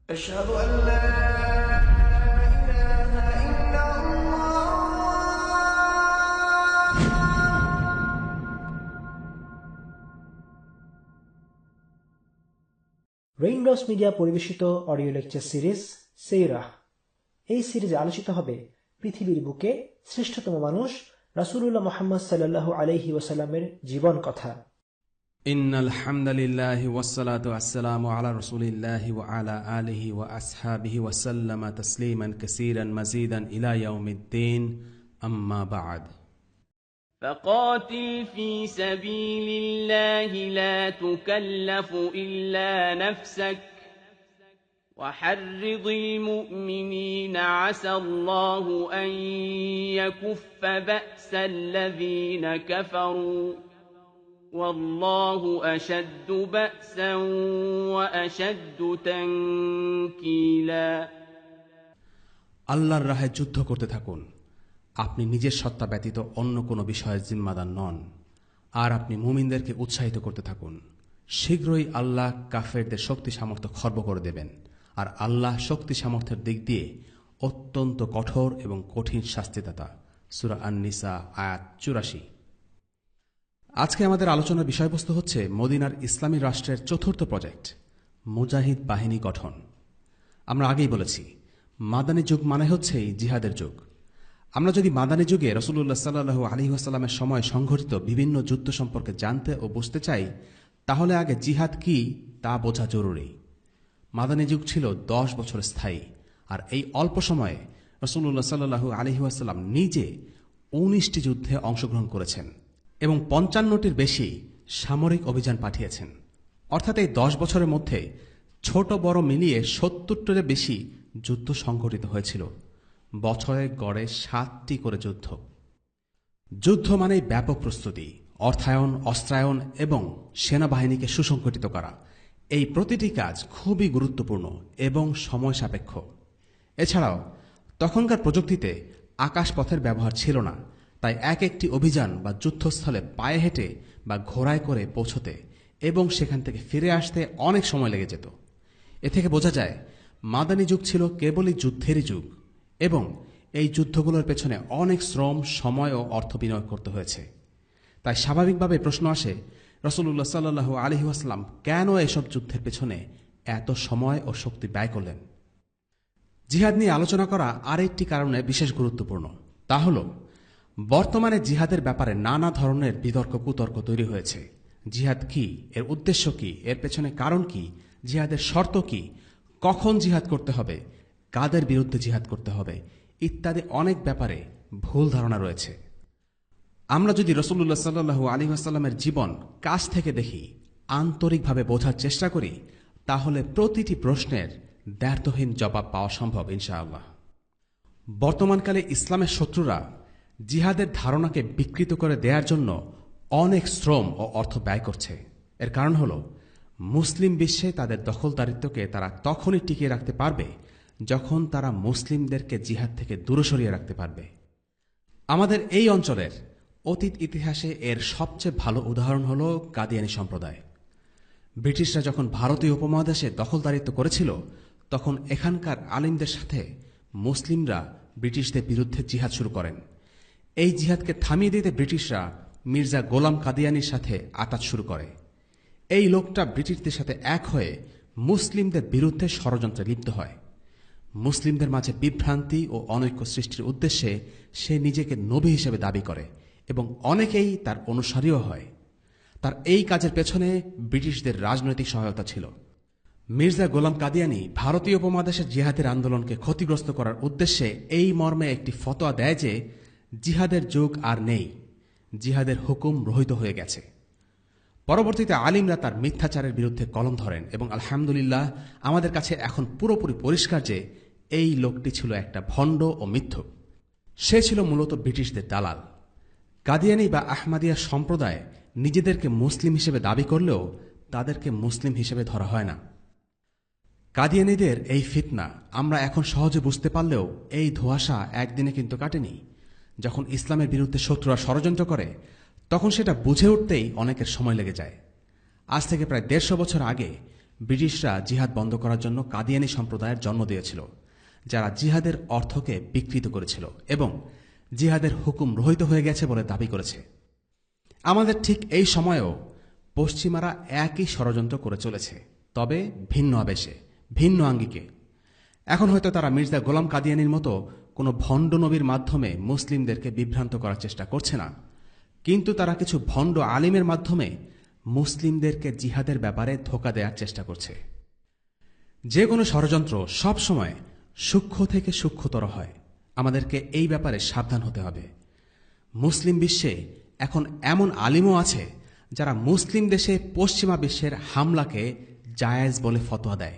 أشهد أن لا إله إلا الله. Raindrops media পরিবেশিত audio lecture series সেইরাহ। এই সিরিজে আলোচিত হবে পৃথিবীর বুকে শ্রেষ্ঠতম মানুষ রাসূলুল্লাহ মুহাম্মদ সাল্লাল্লাহু আলাইহি ওয়াসাল্লামের জীবন কথা। ইন্নাল হামদালিল্লাহি ওয়াসসালাতু ওয়াসসালামু আলা রাসূলিল্লাহি ওয়া আলা আলিহি ওয়া আসহাবিহি ওয়া সাল্লামা তাসলিমান কাসীরান মাজিদান ইলা ইয়াউমিদ্দিন, আম্মা বা'দ। فقاتل في سبيل الله لا تكلف إلا نفسك وحرض المؤمنين عسى الله أن يكف بأس الذين كفروا والله أشد بأسا وأشد تنكيلا। আল্লাহর রাহে যুদ্ধ করতে থাকুন। আপনি নিজের সত্তা ব্যতীত অন্য কোনো বিষয়ের জিম্মাদার নন, আর আপনি মুমিনদেরকে উৎসাহিত করতে থাকুন। শীঘ্রই আল্লাহ কাফেরদের শক্তি সামর্থ্য খর্ব করে দেবেন, আর আল্লাহ শক্তি সামর্থ্যের দিক দিয়ে অত্যন্ত কঠোর এবং কঠিন শাস্তিদাতা। সূরা আন-নিসা আয়াত ৮৪। আজকে আমাদের আলোচনার বিষয়বস্তু হচ্ছে মদিনার ইসলামী রাষ্ট্রের চতুর্থ প্রজেক্ট, মুজাহিদ বাহিনী গঠন। আমরা আগেই বলেছি, মাদানী যুগ মানে হচ্ছেই জিহাদের যুগ। আমরা যদি মাদানী যুগে রাসূলুল্লাহ সাল্লাল্লাহু আলাইহি ওয়াসাল্লামের সময় সংঘটিত বিভিন্ন যুদ্ধ সম্পর্কে জানতে ও বুঝতে চাই, তাহলে আগে জিহাদ কি তা বোঝা জরুরি। মাদানী যুগ ছিল 10 বছর স্থায়ী, আর এই অল্প সময়ে রাসূলুল্লাহ সাল্লাল্লাহু আলাইহি ওয়াসাল্লাম নিজে 19টি যুদ্ধে অংশগ্রহণ করেছেন এবং 55টির বেশি সামরিক অভিযান পাঠিয়েছেন। অর্থাৎ এই 10 বছরের মধ্যে ছোট বড় মিলিয়ে 70টির বেশি যুদ্ধ সংঘটিত হয়েছিল। বছরে গড়ে 7টি করে যুদ্ধ। যুদ্ধ মানেই ব্যাপক প্রস্তুতি, অর্থায়ন, অস্ত্রায়ন এবং সেনাবাহিনীকে সুসংগঠিত করা। এই প্রতিটি কাজ খুবই গুরুত্বপূর্ণ এবং সময় সাপেক্ষ। এছাড়াও তখনকার প্রযুক্তিতে আকাশপথের ব্যবহার ছিল না, তাই এক একটি অভিযান বা যুদ্ধস্থলে পায়ে হেঁটে বা ঘোড়ায় করে পৌঁছতে এবং সেখান থেকে ফিরে আসতে অনেক সময় লেগে যেত। এ থেকে বোঝা যায় মাদানী যুগ ছিল কেবলই যুদ্ধেরই যুগ, এবং এই যুদ্ধগুলোর পেছনে অনেক শ্রম, সময় ও অর্থ বিনিয়োগ করতে হয়েছে। তাই স্বাভাবিকভাবে প্রশ্ন আসে, রাসূলুল্লাহ সাল্লাল্লাহু আলাইহি ওয়াসাল্লাম কেন এসব যুদ্ধের পেছনে এত সময় ও শক্তি ব্যয় করলেন? জিহাদ নিয়ে আলোচনা করা আরেকটি কারণে বিশেষ গুরুত্বপূর্ণ। তা হল, বর্তমানে জিহাদের ব্যাপারে নানা ধরনের বিতর্ক কুতর্ক তৈরি হয়েছে। জিহাদ কি, এর উদ্দেশ্য কি, এর পেছনে কারণ কি, জিহাদের শর্ত কি, কখন জিহাদ করতে হবে, কাদের বিরুদ্ধে জিহাদ করতে হবে, ইত্যাদি অনেক ব্যাপারে ভুল ধারণা রয়েছে। আমরা যদি রাসূলুল্লাহ সাল্লাল্লাহু আলাইহি ওয়াসাল্লামের জীবন কাছ থেকে দেখি, আন্তরিকভাবে বোঝার চেষ্টা করি, তাহলে প্রতিটি প্রশ্নের দ্ব্যর্থহীন জবাব পাওয়া সম্ভব ইনশাআল্লাহ। বর্তমানকালে ইসলামের শত্রুরা জিহাদের ধারণাকে বিকৃত করে দেওয়ার জন্য অনেক শ্রম ও অর্থ ব্যয় করছে। এর কারণ হল, মুসলিম বিশ্বে তাদের দখলদারিত্বকে তারা তখনই টিকিয়ে রাখতে পারবে যখন তারা মুসলিমদেরকে জিহাদ থেকে দূরে সরিয়ে রাখতে পারবে। আমাদের এই অঞ্চলের অতীত ইতিহাসে এর সবচেয়ে ভালো উদাহরণ হল কাদিয়ানী সম্প্রদায়। ব্রিটিশরা যখন ভারতীয় উপমহাদেশে দখলদারিত্ব করেছিল, তখন এখানকার আলিমদের সাথে মুসলিমরা ব্রিটিশদের বিরুদ্ধে জিহাদ শুরু করেন। এই জিহাদকে থামিয়ে দিতে ব্রিটিশরা মির্জা গোলাম কাদিয়ানীর সাথে আতাত শুরু করে। এই লোকটা ব্রিটিশদের সাথে এক হয়ে মুসলিমদের বিরুদ্ধে ষড়যন্ত্রে লিপ্ত হয়। মুসলিমদের মাঝে বিভ্রান্তি ও অনৈক্য সৃষ্টির উদ্দেশ্যে সে নিজেকে নবী হিসেবে দাবি করে, এবং অনেকেই তার অনুসারীও হয়। তার এই কাজের পেছনে ব্রিটিশদের রাজনৈতিক সহায়তা ছিল। মির্জা গোলাম কাদিয়ানী ভারতীয় উপমহাদেশের জিহাদের আন্দোলনকে ক্ষতিগ্রস্ত করার উদ্দেশ্যে এই মর্মে একটি ফতোয়া দেয় যে জিহাদের যুগ আর নেই, জিহাদের হুকুম রহিত হয়ে গেছে। পরবর্তীতে আলিমরা তার মিথ্যাচারের বিরুদ্ধে কলম ধরেন, এবং আলহামদুলিল্লাহ আমাদের কাছে এখন পুরোপুরি পরিষ্কার যে এই লোকটি ছিল একটা ভণ্ড ও মিথ্যুক। সে ছিল মূলত ব্রিটিশদের দালাল। কাদিয়ানী বা আহমাদিয়া সম্প্রদায় নিজেদেরকে মুসলিম হিসেবে দাবি করলেও তাদেরকে মুসলিম হিসেবে ধরা হয় না। কাদিয়ানীদের এই ফিতনা আমরা এখন সহজে বুঝতে পারলেও এই ধোঁয়াশা একদিনে কিন্তু কাটেনি। যখন ইসলামের বিরুদ্ধে শত্রুরা ষড়যন্ত্র করে, তখন সেটা বুঝে উঠতেই অনেকের সময় লেগে যায়। আজ থেকে প্রায় 150 বছর আগে ব্রিটিশরা জিহাদ বন্ধ করার জন্য কাদিয়ানী সম্প্রদায়ের জন্ম দিয়েছিল, যারা জিহাদের অর্থকে বিকৃত করেছিল এবং জিহাদের হুকুম রহিত হয়ে গেছে বলে দাবি করেছে। আমাদের ঠিক এই সময়েও পশ্চিমারা একই ষড়যন্ত্র করে চলেছে, তবে ভিন্ন আবেশে, ভিন্ন আঙ্গিকে। এখন হয়তো তারা মির্জা গোলাম কাদিয়ানীর মতো কোনো ভণ্ড নবীর মাধ্যমে মুসলিমদেরকে বিভ্রান্ত করার চেষ্টা করছে না, কিন্তু তারা কিছু ভণ্ড আলিমের মাধ্যমে মুসলিমদেরকে জিহাদের ব্যাপারে ধোঁকা দেওয়ার চেষ্টা করছে। যে কোনো ষড়যন্ত্র সবসময় সূক্ষ্ম থেকে সূক্ষ্মতর হয়। আমাদেরকে এই ব্যাপারে সাবধান হতে হবে। মুসলিম বিশ্বে এখন এমন আলিমও আছে যারা মুসলিম দেশে পশ্চিমা বিশ্বের হামলাকে জায়েজ বলে ফতোয়া দেয়।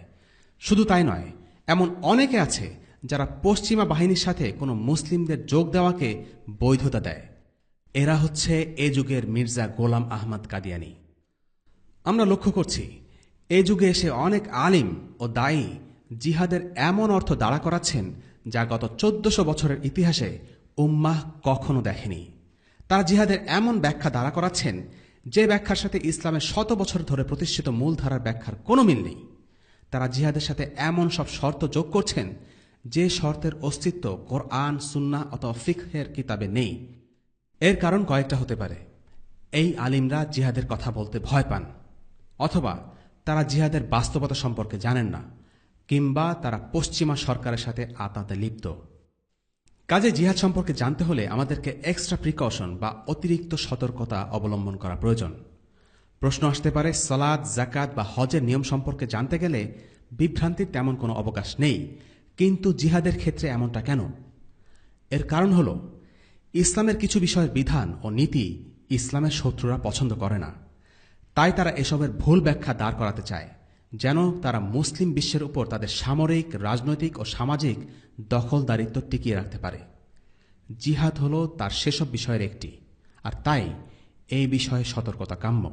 শুধু তাই নয়, এমন অনেকে আছে যারা পশ্চিমা বাহিনীর সাথে কোনো মুসলিমদের যোগ দেওয়াকে বৈধতা দেয়। এরা হচ্ছে এ যুগের মির্জা গোলাম আহমদ কাদিয়ানী। আমরা লক্ষ্য করছি এ যুগে এসে অনেক আলিম ও দায়ী জিহাদের এমন অর্থ দাঁড়া করাচ্ছেন যা গত 1400 বছরের ইতিহাসে উম্মাহ কখনো দেখেনি। তারা জিহাদের এমন ব্যাখ্যা দাঁড়া করাচ্ছেন যে ব্যাখ্যার সাথে ইসলামের শত বছর ধরে প্রতিষ্ঠিত মূলধারার ব্যাখ্যার কোনো মিল নেই। তারা জিহাদের সাথে এমন সব শর্ত যোগ করছেন যে শর্তের অস্তিত্ব কোরআন, সুন্নাহ অথবা ফিকহের কিতাবে নেই। এর কারণ কয়েকটা হতে পারে। এই আলিমরা জিহাদের কথা বলতে ভয় পান, অথবা তারা জিহাদের বাস্তবতা সম্পর্কে জানেন না, কিংবা তারা পশ্চিমা সরকারের সাথে আতাতে লিপ্ত। কাজে জিহাদ সম্পর্কে জানতে হলে আমাদেরকে এক্সট্রা প্রিকশন বা অতিরিক্ত সতর্কতা অবলম্বন করা প্রয়োজন। প্রশ্ন আসতে পারে, সালাত, যাকাত বা হজের নিয়ম সম্পর্কে জানতে গেলে বিভ্রান্তির তেমন কোনো অবকাশ নেই, কিন্তু জিহাদের ক্ষেত্রে এমনটা কেন? এর কারণ হল ইসলামের কিছু বিষয়ের বিধান ও নীতি ইসলামের শত্রুরা পছন্দ করে না। তাই তারা এসবের ভুল ব্যাখ্যা দাঁড় করাতে চায়, যেন তারা মুসলিম বিশ্বের উপর তাদের সামরিক, রাজনৈতিক ও সামাজিক দখলদারিত্ব টিকিয়ে রাখতে পারে। জিহাদ হল তার সেসব বিষয়ের একটি, আর তাই এই বিষয়ে সতর্কতা কাম্য।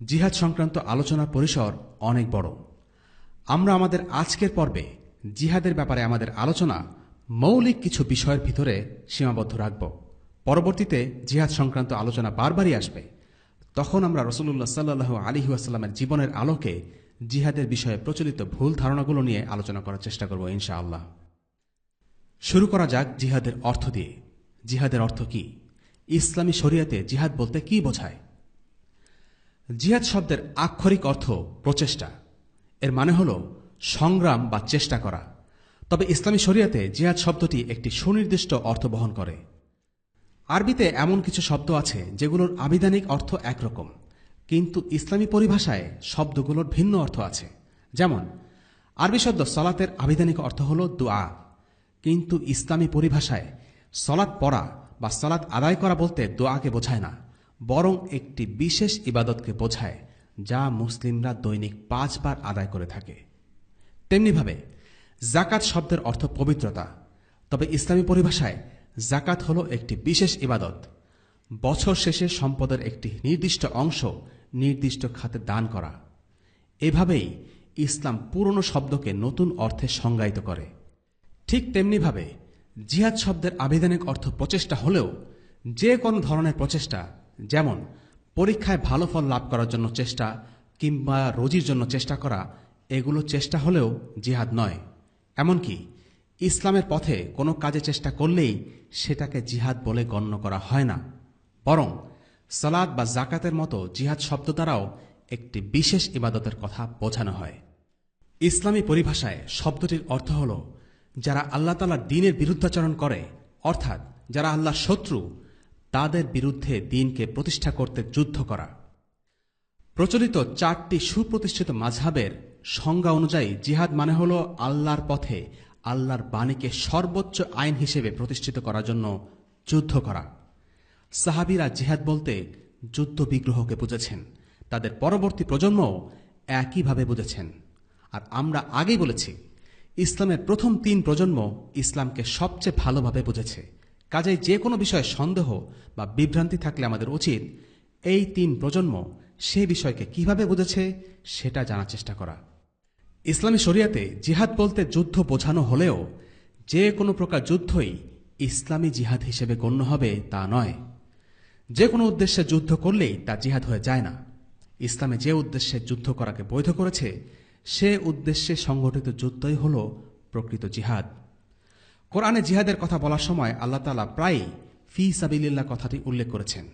জিহাদ সংক্রান্ত আলোচনার পরিসর অনেক বড়। আমরা আমাদের আজকের পর্বে জিহাদের ব্যাপারে আমাদের আলোচনা মৌলিক কিছু বিষয়ের ভিতরে সীমাবদ্ধ রাখব। পরবর্তীতে জিহাদ সংক্রান্ত আলোচনা বারবারই আসবে। তখন আমরা রাসূলুল্লাহ সাল্লাল্লাহু আলাইহি ওয়াসাল্লামের জীবনের আলোকে জিহাদের বিষয়ে প্রচলিত ভুল ধারণাগুলো নিয়ে আলোচনা করার চেষ্টা করব ইনশাআল্লাহ। শুরু করা যাক জিহাদের অর্থ দিয়ে। জিহাদের অর্থ কি? ইসলামী শরিয়াতে জিহাদ বলতে কি বোঝায়? জিহাদ শব্দের আক্ষরিক অর্থ প্রচেষ্টা। এর মানে হল সংগ্রাম বা চেষ্টা করা। তবে ইসলামী শরিয়াতে জিহাদ শব্দটি একটি সুনির্দিষ্ট অর্থ বহন করে। আরবিতে এমন কিছু শব্দ আছে যেগুলোর আবিধানিক অর্থ একরকম, কিন্তু ইসলামী পরিভাষায় শব্দগুলোর ভিন্ন অর্থ আছে। যেমন আরবি শব্দ সলাতের আবিধানিক অর্থ হল দুআ, কিন্তু ইসলামী পরিভাষায় সলাত পড়া বা সলাত আদায় করা বলতে দোয়াকে বোঝায় না, বরং একটি বিশেষ ইবাদতকে বোঝায় যা মুসলিমরা দৈনিক 5 বার আদায় করে থাকে। তেমনিভাবে যাকাত শব্দের অর্থ পবিত্রতা, তবে ইসলামী পরিভাষায় যাকাত হল একটি বিশেষ ইবাদত। বছর শেষে সম্পদের একটি নির্দিষ্ট অংশ নির্দিষ্ট খাতে দান করা। এভাবেই ইসলাম পুরনো শব্দকে নতুন অর্থে সংজ্ঞায়িত করে। ঠিক তেমনিভাবে জিহাদ শব্দের আবিধানিক অর্থ প্রচেষ্টা হলেও যে কোনো ধরনের প্রচেষ্টা, যেমন পরীক্ষায় ভালো ফল লাভ করার জন্য চেষ্টা কিংবা রোজির জন্য চেষ্টা করা, এগুলো চেষ্টা হলেও জিহাদ নয়। এমনকি ইসলামের পথে কোনো কাজে চেষ্টা করলেই সেটাকে জিহাদ বলে গণ্য করা হয় না, বরং সালাত বা যাকাতের মতো জিহাদ শব্দ দ্বারাও একটি বিশেষ ইবাদতের কথা বোঝানো হয়। ইসলামী পরিভাষায় শব্দটির অর্থ হল যারা আল্লাহ তাআলার দ্বীনের বিরুদ্ধাচরণ করে, অর্থাৎ যারা আল্লাহর শত্রু, তাদের বিরুদ্ধে দ্বীনকে প্রতিষ্ঠা করতে যুদ্ধ করা। প্রচলিত 4টি সুপ্রতিষ্ঠিত মাযহাবের সংজ্ঞা অনুযায়ী জিহাদ মানে হল আল্লাহর পথে আল্লাহর বাণীকে সর্বোচ্চ আইন হিসেবে প্রতিষ্ঠিত করার জন্য যুদ্ধ করা। সাহাবীরা জিহাদ বলতে যুদ্ধ বিগ্রহকে বুঝেছেন, তাদের পরবর্তী প্রজন্মও একইভাবে বুঝেছেন। আর আমরা আগেই বলেছি, ইসলামের প্রথম 3 প্রজন্ম ইসলামকে সবচেয়ে ভালোভাবে বুঝেছে। কাজেই যে কোনো বিষয়ে সন্দেহ বা বিভ্রান্তি থাকলে আমাদের উচিত এই 3 প্রজন্ম সে বিষয়কে কিভাবে বুঝেছে সেটা জানার চেষ্টা করা। ইসলামী শরিয়াতে জিহাদ বলতে যুদ্ধ বোঝানো হলেও যে কোনো প্রকার যুদ্ধই ইসলামী জিহাদ হিসেবে গণ্য হবে তা নয়। যে কোনো উদ্দেশ্যে যুদ্ধ করলেই তা জিহাদ হয়ে যায় না। ইসলামে যে উদ্দেশ্যে যুদ্ধ করাকে বৈধ করেছে সে উদ্দেশ্যে সংগঠিত যুদ্ধই হল প্রকৃত জিহাদ। কোরআনে জিহাদের কথা বলার সময় আল্লাহ তাআলা প্রায়ই ফি সাবিলিল্লাহ কথাটি উল্লেখ করেছেন।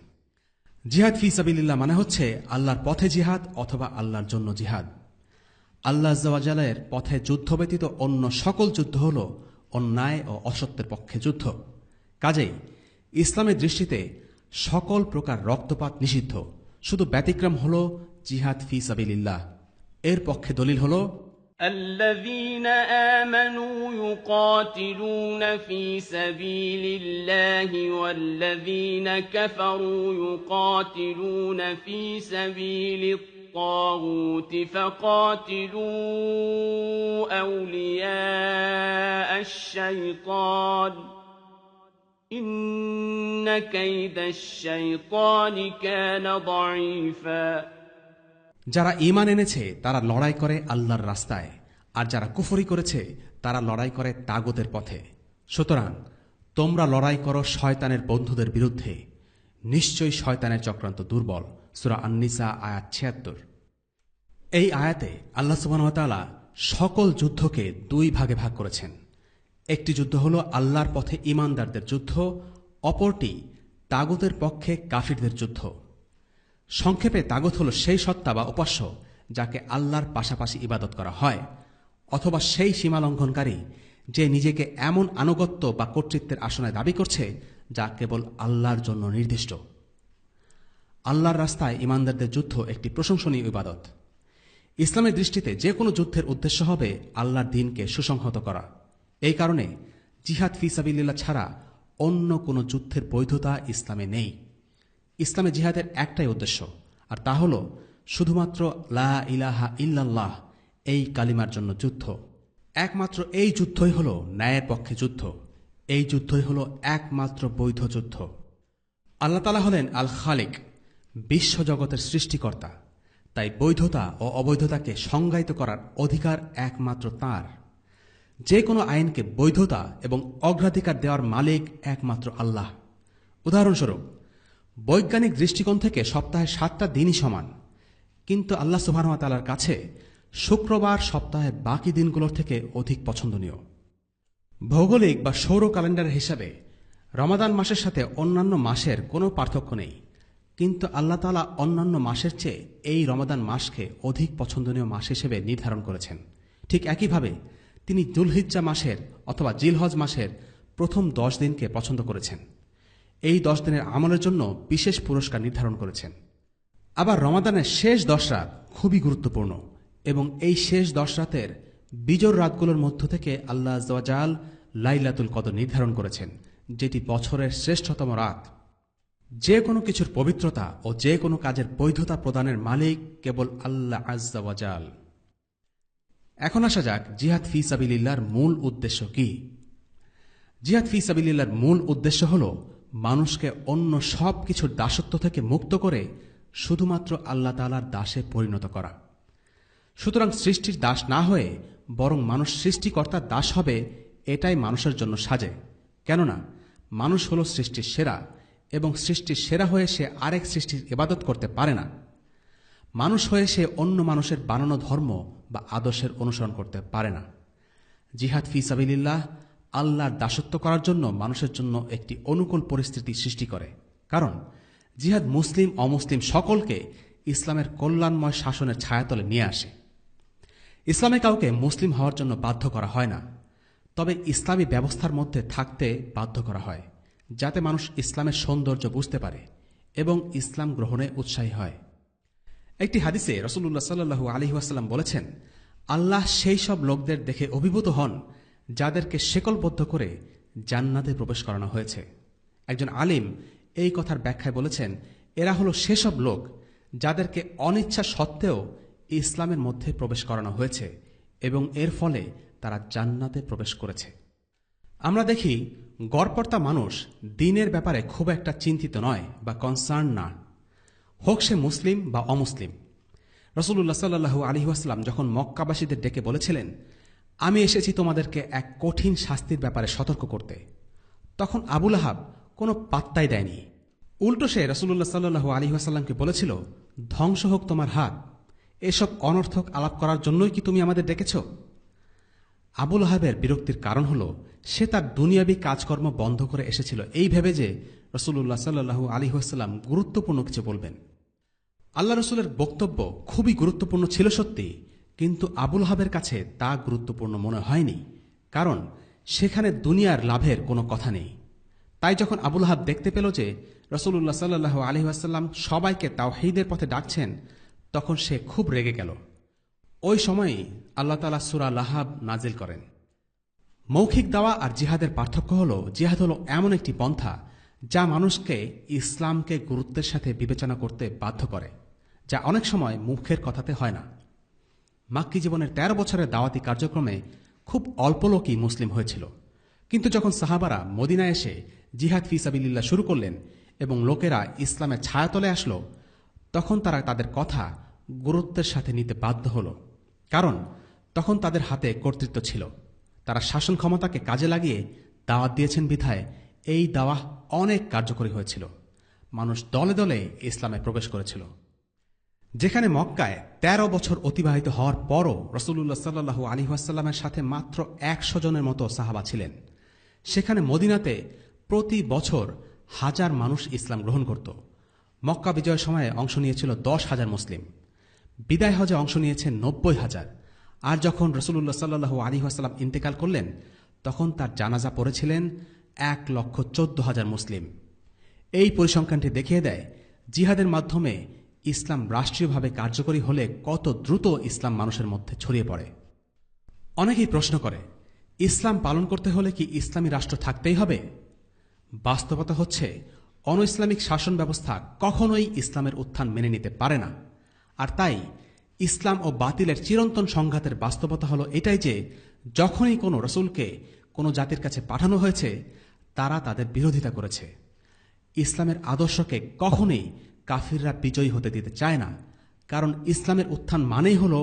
জিহাদ ফি সাবিলিল্লাহ মানে হচ্ছে আল্লাহর পথে জিহাদ অথবা আল্লাহর জন্য জিহাদ। আল্লাহ আযজা ওয়া জালের পথে যুদ্ধ ব্যতীত অন্য সকল যুদ্ধ হল অন্যায় ও অসত্যের পক্ষে যুদ্ধ। কাজেই ইসলামের দৃষ্টিতে সকল প্রকার রক্তপাত নিষিদ্ধ, শুধু ব্যতিক্রম হল জিহাদ ফি সাবিলিল্লাহ। এর পক্ষে দলিল হল الذين آمنوا يقاتلون في سبيل الله والذين كفروا يقاتلون في سبيل الطاغوت فقاتلوا أولياء الشيطان إن كيد الشيطان كان ضعيفا। যারা ঈমান এনেছে তারা লড়াই করে আল্লাহর রাস্তায়, আর যারা কুফরি করেছে তারা লড়াই করে তাগুতের পথে। সুতরাং তোমরা লড়াই করো শয়তানের বন্ধুদের বিরুদ্ধে, নিশ্চয়ই শয়তানের চক্রান্ত দুর্বল। সূরা আন-নিসা আয়াত ৭৬। এই আয়াতে আল্লাহ সুবহানাহু ওয়া তাআলা সকল যুদ্ধকে দুই ভাগে ভাগ করেছেন। একটি যুদ্ধ হল আল্লাহর পথে ঈমানদারদের যুদ্ধ, অপরটি তাগুতের পক্ষে কাফিরদের যুদ্ধ। সংক্ষেপে তাগুত হল সেই সত্তা বা উপাস্য যাকে আল্লাহর পাশাপাশি ইবাদত করা হয়, অথবা সেই সীমালঙ্ঘনকারী যে নিজেকে এমন আনুগত্য বা কর্তৃত্বের আসনে দাবি করছে যা কেবল আল্লাহর জন্য নির্দিষ্ট। আল্লাহর রাস্তায় ঈমানদারদের যুদ্ধ একটি প্রশংসনীয় ইবাদত। ইসলামের দৃষ্টিতে যে কোনো যুদ্ধের উদ্দেশ্য হবে আল্লাহর দ্বীনকে সুসংহত করা। এই কারণে জিহাদ ফি সাবিলিল্লাহ ছাড়া অন্য কোনো যুদ্ধের বৈধতা ইসলামে নেই। ইসলামে জিহাদের একটাই উদ্দেশ্য, আর তা হল শুধুমাত্র লা ইলাহা ইল্লাল্লাহ এই কালিমার জন্য যুদ্ধ। একমাত্র এই যুদ্ধই হল ন্যায়ের পক্ষে যুদ্ধ, এই যুদ্ধই হল একমাত্র বৈধ যুদ্ধ। আল্লাহ তাআলা হলেন আল খালিক, বিশ্বজগতের সৃষ্টিকর্তা, তাই বৈধতা ও অবৈধতাকে সংজ্ঞায়িত করার অধিকার একমাত্র তাঁর। যে কোনো আইনকে বৈধতা এবং অগ্রাধিকার দেওয়ার মালিক একমাত্র আল্লাহ। উদাহরণস্বরূপ, বৈজ্ঞানিক দৃষ্টিকোণ থেকে সপ্তাহে 7টা দিনই সমান, কিন্তু আল্লাহ সুবহানাহু ওয়া তাআলার কাছে শুক্রবার সপ্তাহে বাকি দিনগুলোর থেকে অধিক পছন্দনীয়। ভৌগোলিক বা সৌর ক্যালেন্ডারের হিসাবে রমাদান মাসের সাথে অন্যান্য মাসের কোনো পার্থক্য নেই, কিন্তু আল্লাহ তাআলা অন্যান্য মাসের চেয়ে এই রমাদান মাসকে অধিক পছন্দনীয় মাস হিসেবে নির্ধারণ করেছেন। ঠিক একইভাবে তিনি যুলহিজ্জা মাসের অথবা জিলহজ মাসের প্রথম 10 দিনকে পছন্দ করেছেন। এই 10 দিনের আমলের জন্য বিশেষ পুরস্কার নির্ধারণ করেছেন। আবার রমাদানের শেষ 10 রাত খুবই গুরুত্বপূর্ণ, এবং এই শেষ 10 রাতের বিজোড় রাতগুলোর মধ্য থেকে আল্লাহ আযজা ওয়া জাল লাইলাতুল কদর নির্ধারণ করেছেন, যেটি বছরের শ্রেষ্ঠতম রাত। যে কোনো কিছুর পবিত্রতা ও যে কোনো কাজের বৈধতা প্রদানের মালিক কেবল আল্লাহ আযজা ওয়া জাল। এখন আসা যাক জিহাদ ফি সাবিলিল্লাহর মূল উদ্দেশ্য কি। জিহাদ ফি সাবিলিল্লাহর মূল উদ্দেশ্য হল মানুষকে অন্য সব কিছুর দাসত্ব থেকে মুক্ত করে শুধুমাত্র আল্লাহ তাআলার দাসে পরিণত করা। সুতরাং সৃষ্টির দাস না হয়ে বরং মানুষ সৃষ্টিকর্তার দাস হবে, এটাই মানুষের জন্য সাজে। কেননা মানুষ হল সৃষ্টির সেরা, এবং সৃষ্টির সেরা হয়ে সে আরেক সৃষ্টির ইবাদত করতে পারে না। মানুষ হয়ে সে অন্য মানুষের বানানো ধর্ম বা আদর্শের অনুসরণ করতে পারে না। জিহাদ ফি সাবিলিল্লাহ আল্লাহর দাসত্ব করার জন্য মানুষের জন্য একটি অনুকূল পরিস্থিতি সৃষ্টি করে, কারণ জিহাদ মুসলিম অমুসলিম সকলকে ইসলামের কল্যাণময় শাসনের ছায়াতলে নিয়ে আসে। ইসলামে কাউকে মুসলিম হওয়ার জন্য বাধ্য করা হয় না, তবে ইসলামী ব্যবস্থার মধ্যে থাকতে বাধ্য করা হয়, যাতে মানুষ ইসলামের সৌন্দর্য বুঝতে পারে এবং ইসলাম গ্রহণে উৎসাহী হয়। একটি হাদিসে রাসূলুল্লাহ সাল্লাল্লাহু আলাইহি ওয়াসাল্লাম বলেছেন, আল্লাহ সেই সব লোকদের দেখে অভিভূত হন যাদেরকে শেকলবদ্ধ করে জান্নাতে প্রবেশ করানো হয়েছে। একজন আলিম এই কথার ব্যাখ্যায় বলেছেন, এরা হলো সেসব লোক যাদেরকে অনিচ্ছা সত্ত্বেও ইসলামের মধ্যে প্রবেশ করানো হয়েছে এবং এর ফলে তারা জান্নাতে প্রবেশ করেছে। আমরা দেখি গড়পড়তা মানুষ দ্বীনের ব্যাপারে খুব একটা চিন্তিত নয় বা কনসার্ন না, হোক সে মুসলিম বা অমুসলিম। রাসূলুল্লাহ সাল্লাল্লাহু আলাইহি ওয়াসাল্লাম যখন মক্কাবাসীদের ডেকে বলেছিলেন, আমি এসেছি তোমাদেরকে এক কঠিন শাস্তির ব্যাপারে সতর্ক করতে, তখন আবু লাহাব কোনো পাত্তাই দেয়নি। উল্টো সে রাসূলুল্লাহ সাল্লাল্লাহু আলাইহি ওয়াসাল্লামকে বলেছিল, ধ্বংস হোক তোমার হাত, এসব অনর্থক আলাপ করার জন্যই কি তুমি আমাদের ডেকেছ? আবু লাহাবের বিরক্তির কারণ হল সে তার দুনিয়াবী কাজকর্ম বন্ধ করে এসেছিল এই ভেবে যে রাসূলুল্লাহ সাল্লাল্লাহু আলাইহি ওয়াসাল্লাম গুরুত্বপূর্ণ কিছু বলবেন। আল্লাহ রসুলের বক্তব্য খুবই গুরুত্বপূর্ণ ছিল সত্যি, কিন্তু আবু লাহাবের কাছে তা গুরুত্বপূর্ণ মনে হয়নি, কারণ সেখানে দুনিয়ার লাভের কোনো কথা নেই। তাই যখন আবু লাহাব দেখতে পেল যে রাসূলুল্লাহ সাল্লাল্লাহু আলাইহি ওয়াসাল্লাম সবাইকে তাওহীদের পথে ডাকছেন, তখন সে খুব রেগে গেল। ওই সময়ই আল্লাহ তাআলা সূরা লাহাব নাজিল করেন। মৌখিক দাওয়া আর জিহাদের পার্থক্য হল, জিহাদ হল এমন একটি পন্থা যা মানুষকে ইসলামকে গুরুত্বের সাথে বিবেচনা করতে বাধ্য করে, যা অনেক সময় মুখের কথাতে হয় না। মাক্কী জীবনের ১৩ বছরের দাওয়াতি কার্যক্রমে খুব অল্প লোকই মুসলিম হয়েছিল, কিন্তু যখন সাহাবারা মদিনায় এসে জিহাদ ফি সাবিলিল্লাহ শুরু করলেন এবং লোকেরা ইসলামের ছায়াতলে আসলো, তখন তারা তাদের কথা গুরুত্বের সাথে নিতে বাধ্য হল, কারণ তখন তাদের হাতে কর্তৃত্ব ছিল। তারা শাসন ক্ষমতাকে কাজে লাগিয়ে দাওয়াত দিয়েছেন বিধায় এই দাওয়াহ অনেক কার্যকরী হয়েছিল। মানুষ দলে দলে ইসলামে প্রবেশ করেছিল। যেখানে মক্কায় ১৩ বছর অতিবাহিত হওয়ার পরও রাসূলুল্লাহ সাল্লাল্লাহু আলাইহি ওয়াসাল্লামের সাথে মাত্র ১০০ জনের মতো সাহাবা ছিলেন, সেখানে মদিনাতে প্রতি বছর ১,০০০ মানুষ ইসলাম গ্রহণ করত। মক্কা বিজয়ের সময়ে অংশ নিয়েছিল ১০,০০০ মুসলিম, বিদায় হজে অংশ নিয়েছেন ৯০,০০০, আর যখন রাসূলুল্লাহ সাল্লাল্লাহু আলাইহি ওয়াসাল্লাম ইন্তেকাল করলেন, তখন তার জানাজা পড়েছিলেন ১,১৪,০০০ মুসলিম। এই পরিসংখ্যানটি দেখিয়ে দেয় জিহাদের মাধ্যমে ইসলাম রাষ্ট্রীয়ভাবে কার্যকরী হলে কত দ্রুত ইসলাম মানুষের মধ্যে ছড়িয়ে পড়ে। অনেকেই প্রশ্ন করে, ইসলাম পালন করতে হলে কি ইসলামী রাষ্ট্র থাকতেই হবে? বাস্তবতা হচ্ছে, অন ইসলামিক শাসন ব্যবস্থা কখনোই ইসলামের উত্থান মেনে নিতে পারে না। আর তাই ইসলাম ও বাতিলের চিরন্তন সংঘাতের বাস্তবতা হল এটাই যে যখনই কোনো রসুলকে কোনো জাতির কাছে পাঠানো হয়েছে, তারা তাদের বিরোধিতা করেছে। ইসলামের আদর্শকে কখনোই কাফিররা বিজয়ী হতে দিতে চায় না, কারণ ইসলামের উত্থান মানেই হল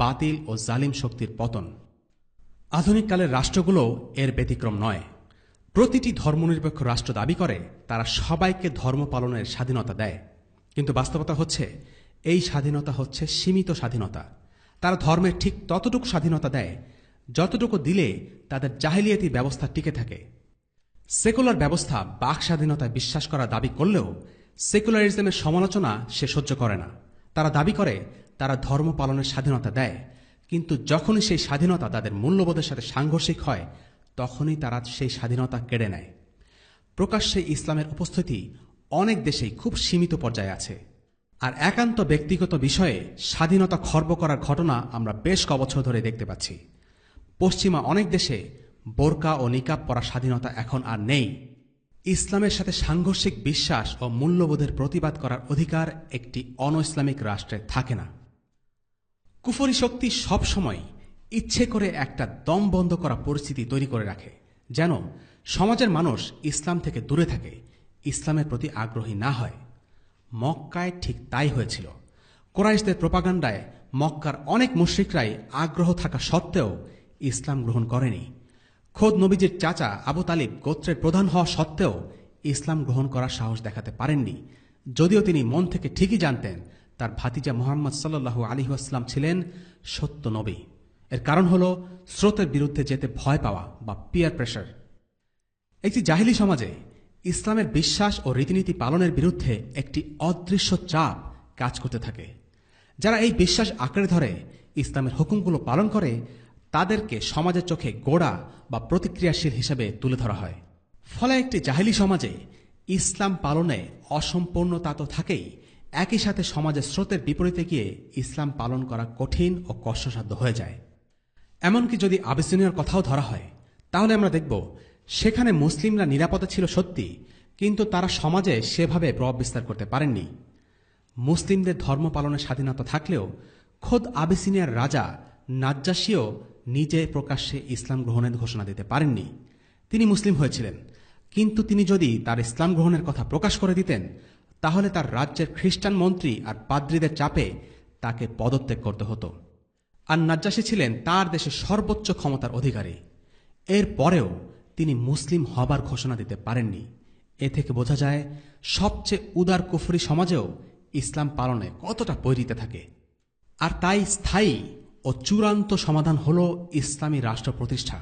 বাতিল ও জালিম শক্তির পতন। আধুনিক কালের রাষ্ট্রগুলো এর ব্যতিক্রম নয়। প্রতিটি ধর্মনিরপেক্ষ রাষ্ট্র দাবি করে তারা সবাইকে ধর্ম পালনের স্বাধীনতা দেয়, কিন্তু বাস্তবতা হচ্ছে এই স্বাধীনতা হচ্ছে সীমিত স্বাধীনতা। তারা ধর্মের ঠিক ততটুকু স্বাধীনতা দেয় যতটুকু দিলে তাদের জাহেলিয়াতি ব্যবস্থা টিকে থাকে। সেকুলার ব্যবস্থা বাক স্বাধীনতায় বিশ্বাস করা দাবি করলেও সেকুলারিজমের সমালোচনা সে সহ্য করে না। তারা দাবি করে তারা ধর্ম পালনের স্বাধীনতা দেয়, কিন্তু যখনই সেই স্বাধীনতা তাদের মূল্যবোধের সাথে সাংঘর্ষিক হয়, তখনই তারা সেই স্বাধীনতা কেড়ে নেয়। প্রকাশ্যে ইসলামের উপস্থিতি অনেক দেশেই খুব সীমিত পর্যায়ে আছে, আর একান্ত ব্যক্তিগত বিষয়ে স্বাধীনতা খর্ব করার ঘটনা আমরা বেশ কবছর ধরে দেখতে পাচ্ছি। পশ্চিমা অনেক দেশে বোরকা ও নিকাব পরা স্বাধীনতা এখন আর নেই। ইসলামের সাথে সাংঘর্ষিক বিশ্বাস ও মূল্যবোধের প্রতিবাদ করার অধিকার একটি অন ইসলামিক রাষ্ট্রে থাকে না। কুফরি শক্তি সবসময় ইচ্ছে করে একটা দম বন্ধ করা পরিস্থিতি তৈরি করে রাখে, যেন সমাজের মানুষ ইসলাম থেকে দূরে থাকে, ইসলামের প্রতি আগ্রহী না হয়। মক্কায় ঠিক তাই হয়েছিল। কুরাইশদের প্রোপাগান্ডায় মক্কার অনেক মুশরিকরাই আগ্রহ থাকা সত্ত্বেও ইসলাম গ্রহণ করেনি। খোদ নবীজির চাচা আবু তালিব গোত্রের প্রধান হওয়া সত্ত্বেও ইসলাম গ্রহণ করার সাহস দেখাতে পারেননি, যদিও তিনি মন থেকে ঠিকই জানতেন তার ভাতিজা মুহাম্মদ সাল্লাল্লাহু আলাইহি ওয়াসাল্লাম ছিলেন সত্য নবী। এর কারণ হল স্রোতের বিরুদ্ধে যেতে ভয় পাওয়া বা পিয়ার প্রেশার। একটি জাহিলি সমাজে ইসলামের বিশ্বাস ও রীতিনীতি পালনের বিরুদ্ধে একটি অদৃশ্য চাপ কাজ করতে থাকে। যারা এই বিশ্বাস আঁকড়ে ধরে ইসলামের হুকুমগুলো পালন করে, তাদেরকে সমাজের চোখে গোঁড়া বা প্রতিক্রিয়াশীল হিসেবে তুলে ধরা হয়। ফলে একটি জাহিলি সমাজে ইসলাম পালনে অসম্পূর্ণতা তো থাকেই, একই সাথে সমাজের স্রোতের বিপরীতে গিয়ে ইসলাম পালন করা কঠিন ও কষ্টসাধ্য হয়ে যায়। এমনকি যদি আবিসিনিয়ার কথাও ধরা হয়, তাহলে আমরা দেখব সেখানে মুসলিমরা নিরাপদে ছিল সত্যি, কিন্তু তারা সমাজে সেভাবে প্রভাব বিস্তার করতে পারেননি। মুসলিমদের ধর্ম পালনের স্বাধীনতা থাকলেও খোদ আবিসিনিয়ার রাজা নাজ্জাশীও নিজে প্রকাশ্যে ইসলাম গ্রহণের ঘোষণা দিতে পারেননি। তিনি মুসলিম হয়েছিলেন, কিন্তু তিনি যদি তার ইসলাম গ্রহণের কথা প্রকাশ করে দিতেন, তাহলে তার রাজ্যের খ্রিস্টান মন্ত্রী আর পাদ্রীদের চাপে তাকে পদত্যাগ করতে হতো। আর নাজ্জাশী ছিলেন তার দেশের সর্বোচ্চ ক্ষমতার অধিকারী। এর পরেও তিনি মুসলিম হবার ঘোষণা দিতে পারেননি। এ থেকে বোঝা যায় সবচেয়ে উদার কুফরি সমাজেও ইসলাম পালনে কতটা বৈরিতে থাকে। আর তাই স্থায়ী ও চূড়ান্ত সমাধান হল ইসলামী রাষ্ট্র প্রতিষ্ঠা,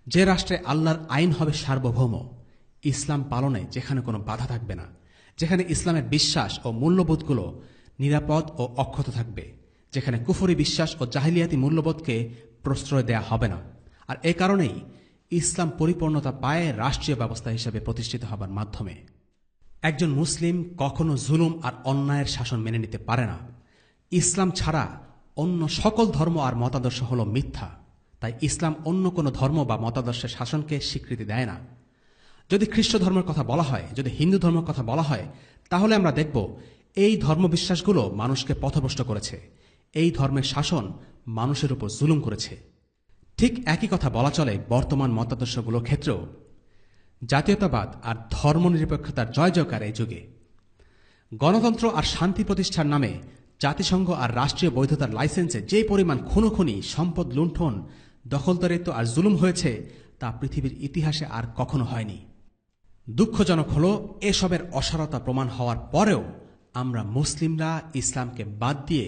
যে রাষ্ট্রে আল্লাহর আইন হবে সার্বভৌম, ইসলাম পালনে যেখানে কোনো বাধা থাকবে না, যেখানে ইসলামের বিশ্বাস ও মূল্যবোধগুলো নিরাপদ ও অক্ষত থাকবে, যেখানে কুফরি বিশ্বাস ও জাহিলিয়াতি মূল্যবোধকে প্রশ্রয় দেয়া হবে না। আর এ কারণেই ইসলাম পরিপূর্ণতা পায় রাষ্ট্রীয় ব্যবস্থা হিসেবে প্রতিষ্ঠিত হবার মাধ্যমে। একজন মুসলিম কখনো জুলুম আর অন্যায়ের শাসন মেনে নিতে পারে না। ইসলাম ছাড়া অন্য সকল ধর্ম আর মতাদর্শ হল মিথ্যা। তাই ইসলাম অন্য কোনো ধর্ম বা মতাদর্শের শাসনকে স্বীকৃতি দেয় না। যদি খ্রিস্ট ধর্মের কথা বলা হয়, যদি হিন্দু ধর্মের কথা বলা হয়, তাহলে আমরা দেখব এই ধর্মবিশ্বাসগুলো মানুষকে পথভ্রষ্ট করেছে, এই ধর্মের শাসন মানুষের উপর জুলুম করেছে। ঠিক একই কথা বলা চলে বর্তমান মতাদর্শগুলোর ক্ষেত্রেও। জাতীয়তাবাদ আর ধর্মনিরপেক্ষতার জয় জয়কার এই যুগে। গণতন্ত্র আর শান্তি প্রতিষ্ঠার নামে জাতিসংঘ আর রাষ্ট্রীয় বৈধতার লাইসেন্সে যে পরিমাণ খুনোখুনি, সম্পদ লুণ্ঠন, দখলদারিত্ব আর জুলুম হয়েছে তা পৃথিবীর ইতিহাসে আর কখনো হয়নি। দুঃখজনক হল এসবের অসারতা প্রমাণ হওয়ার পরেও আমরা মুসলিমরা ইসলামকে বাদ দিয়ে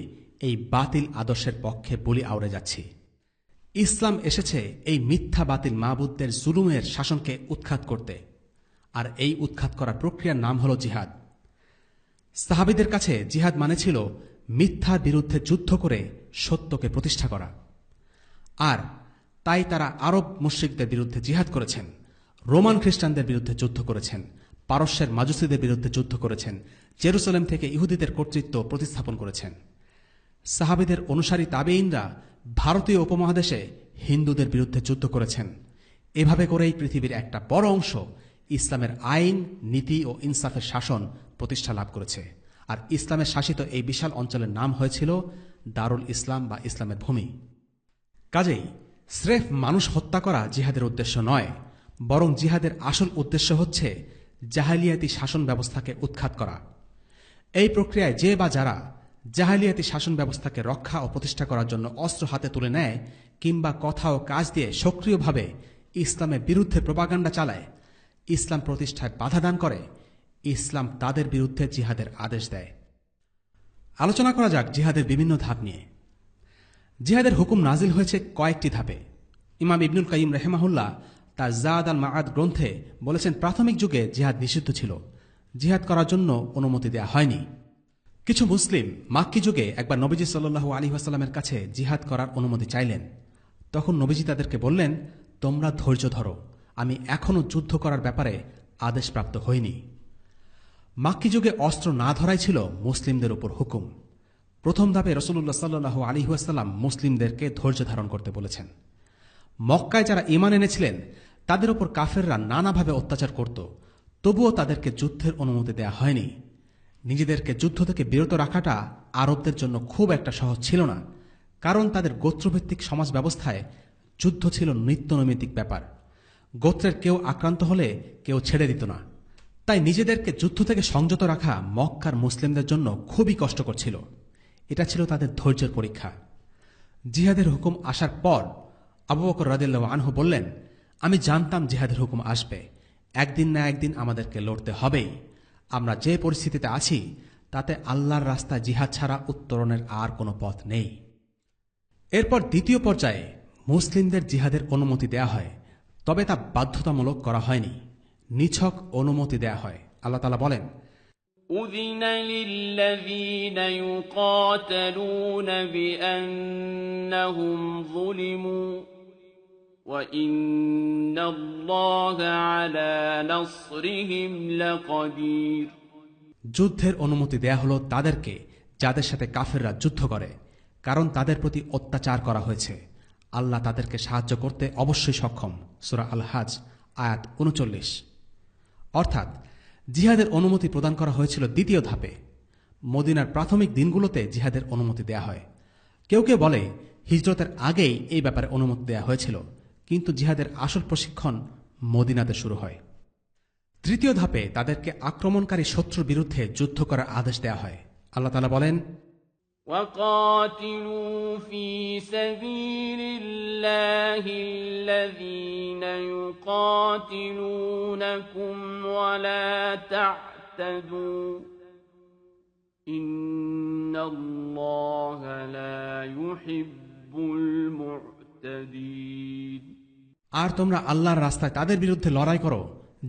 এই বাতিল আদর্শের পক্ষে বলি আউড়ে যাচ্ছি। ইসলাম এসেছে এই মিথ্যা বাতিল মাবুদদের জুলুমের শাসনকে উৎখাত করতে, আর এই উৎখাত করার প্রক্রিয়ার নাম হল জিহাদ। সাহাবীদের কাছে জিহাদ মানে ছিল মিথ্যার বিরুদ্ধে যুদ্ধ করে সত্যকে প্রতিষ্ঠা করা। আর তাই তারা আরব মুশরিকদের বিরুদ্ধে জিহাদ করেছেন, রোমান খ্রিস্টানদের বিরুদ্ধে যুদ্ধ করেছেন, পারস্যের মাজুসীদের বিরুদ্ধে যুদ্ধ করেছেন, জেরুসালেম থেকে ইহুদিদের কর্তৃত্ব প্রতিস্থাপন করেছেন। সাহাবীদের অনুসারী তাবেঈনরা ভারতীয় উপমহাদেশে হিন্দুদের বিরুদ্ধে যুদ্ধ করেছেন। এভাবে করেই পৃথিবীর একটা বড় অংশ ইসলামের আইন, নীতি ও ইনসাফের শাসন প্রতিষ্ঠা লাভ করেছে। আর ইসলামের শাসিত এই বিশাল অঞ্চলের নাম হয়েছিল দারুল ইসলাম বা ইসলামের ভূমি। কাজেই স্রেফ মানুষ হত্যা করা জিহাদের উদ্দেশ্য নয়, বরং জিহাদের আসল উদ্দেশ্য হচ্ছে জাহেলিয়াতি শাসন ব্যবস্থাকে উৎখাত করা। এই প্রক্রিয়ায় যে বা যারা জাহেলিয়াতি শাসন ব্যবস্থাকে রক্ষা ও প্রতিষ্ঠা করার জন্য অস্ত্র হাতে তুলে নেয় কিংবা কথা ও কাজ দিয়ে সক্রিয়ভাবে ইসলামের বিরুদ্ধে প্রোপাগান্ডা চালায়, ইসলাম প্রতিষ্ঠায় বাধা দান করে, ইসলাম তাদের বিরুদ্ধে জিহাদের আদেশ দেয়। আলোচনা করা যাক জিহাদের বিভিন্ন ধাপ নিয়ে। জিহাদের হুকুম নাজিল হয়েছে কয়েকটি ধাপে। ইমাম ইবনুল কাইয়িম রাহিমাহুল্লাহ তার জাদ আল মাআদ গ্রন্থে বলেছেন, প্রাথমিক যুগে জিহাদ নিষিদ্ধ ছিল, জিহাদ করার জন্য অনুমতি দেয়া হয়নি। কিছু মুসলিম মাক্কি যুগে একবার নবীজি সাল্লাল্লাহু আলাইহি ওয়াসাল্লামের কাছে জিহাদ করার অনুমতি চাইলেন। তখন নবীজি তাদেরকে বললেন, তোমরা ধৈর্য ধরো, আমি এখনও যুদ্ধ করার ব্যাপারে আদেশপ্রাপ্ত হইনি। মাক্কি যুগে অস্ত্র না ধরাই ছিল মুসলিমদের উপর হুকুম। প্রথম ধাপে রাসূলুল্লাহ সাল্লাল্লাহু আলাইহি ওয়াসাল্লাম মুসলিমদেরকে ধৈর্য ধারণ করতে বলেছেন। মক্কায় যারা ঈমান এনেছিলেন তাদের উপর কাফেররা নানাভাবে অত্যাচার করত, তবুও তাদেরকে যুদ্ধের অনুমতি দেয়া হয়নি। নিজেদেরকে যুদ্ধ থেকে বিরত রাখাটা আরবদের জন্য খুব একটা সহজ ছিল না, কারণ তাদের গোত্রভিত্তিক সমাজ ব্যবস্থায় যুদ্ধ ছিল নিত্যনৈমিত্তিক ব্যাপার। গোত্রের কেউ আক্রান্ত হলে কেউ ছেড়ে দিত না। তাই নিজেদেরকে যুদ্ধ থেকে সংযত রাখা মক্কার মুসলিমদের জন্য খুবই কষ্টকর ছিল। এটা ছিল তাদের ধৈর্যের পরীক্ষা। জিহাদের হুকুম আসার পর আবু বকর রাদিয়াল্লাহু আনহু বললেন, আমি জানতাম জিহাদের হুকুম আসবে, একদিন না একদিন আমাদেরকে লড়তে হবেই। আমরা যে পরিস্থিতিতে আছি তাতে আল্লাহর রাস্তায় জিহাদ ছাড়া উত্তরণের আর কোনো পথ নেই। এরপর দ্বিতীয় পর্যায়ে মুসলিমদের জিহাদের অনুমতি দেয়া হয়, তবে তা বাধ্যতামূলক করা হয়নি, নিছক অনুমতি দেয়া হয়। আল্লাহ তাআলা বলেন, أذن للذين يقاتلون بأنهم ظلموا وإن الله على نصرهم لقدير। যুদ্ধের অনুমতি দেয়া হলো তাদেরকে যাদের সাথে কাফেররা যুদ্ধ করে, কারণ তাদের প্রতি অত্যাচার করা হয়েছে। আল্লাহ তাদেরকে সাহায্য করতে অবশ্যই সক্ষম। সূরা আল হাজ আয়াত ৩৯। অর্থাৎ জিহাদের অনুমতি প্রদান করা হয়েছিল দ্বিতীয় ধাপে। মদিনার প্রাথমিক দিনগুলোতে জিহাদের অনুমতি দেয়া হয়। কেউ কেউ বলে হিজরতের আগেই এই ব্যাপারে অনুমতি দেয়া হয়েছিল, কিন্তু জিহাদের আসল প্রশিক্ষণ মদিনাতে শুরু হয়। তৃতীয় ধাপে তাদেরকে আক্রমণকারী শত্রুর বিরুদ্ধে যুদ্ধ করার আদেশ দেয়া হয়। আল্লাহ তাআলা বলেন, وَقَاتِلُوا فِي سَبِيلِ اللَّهِ الَّذِينَ يقاتلونكم ولا تعتدوا إن الله لا يحب المعتدين আর তোমরা আল্লাহর রাস্তায় তাদের বিরুদ্ধে লড়াই করো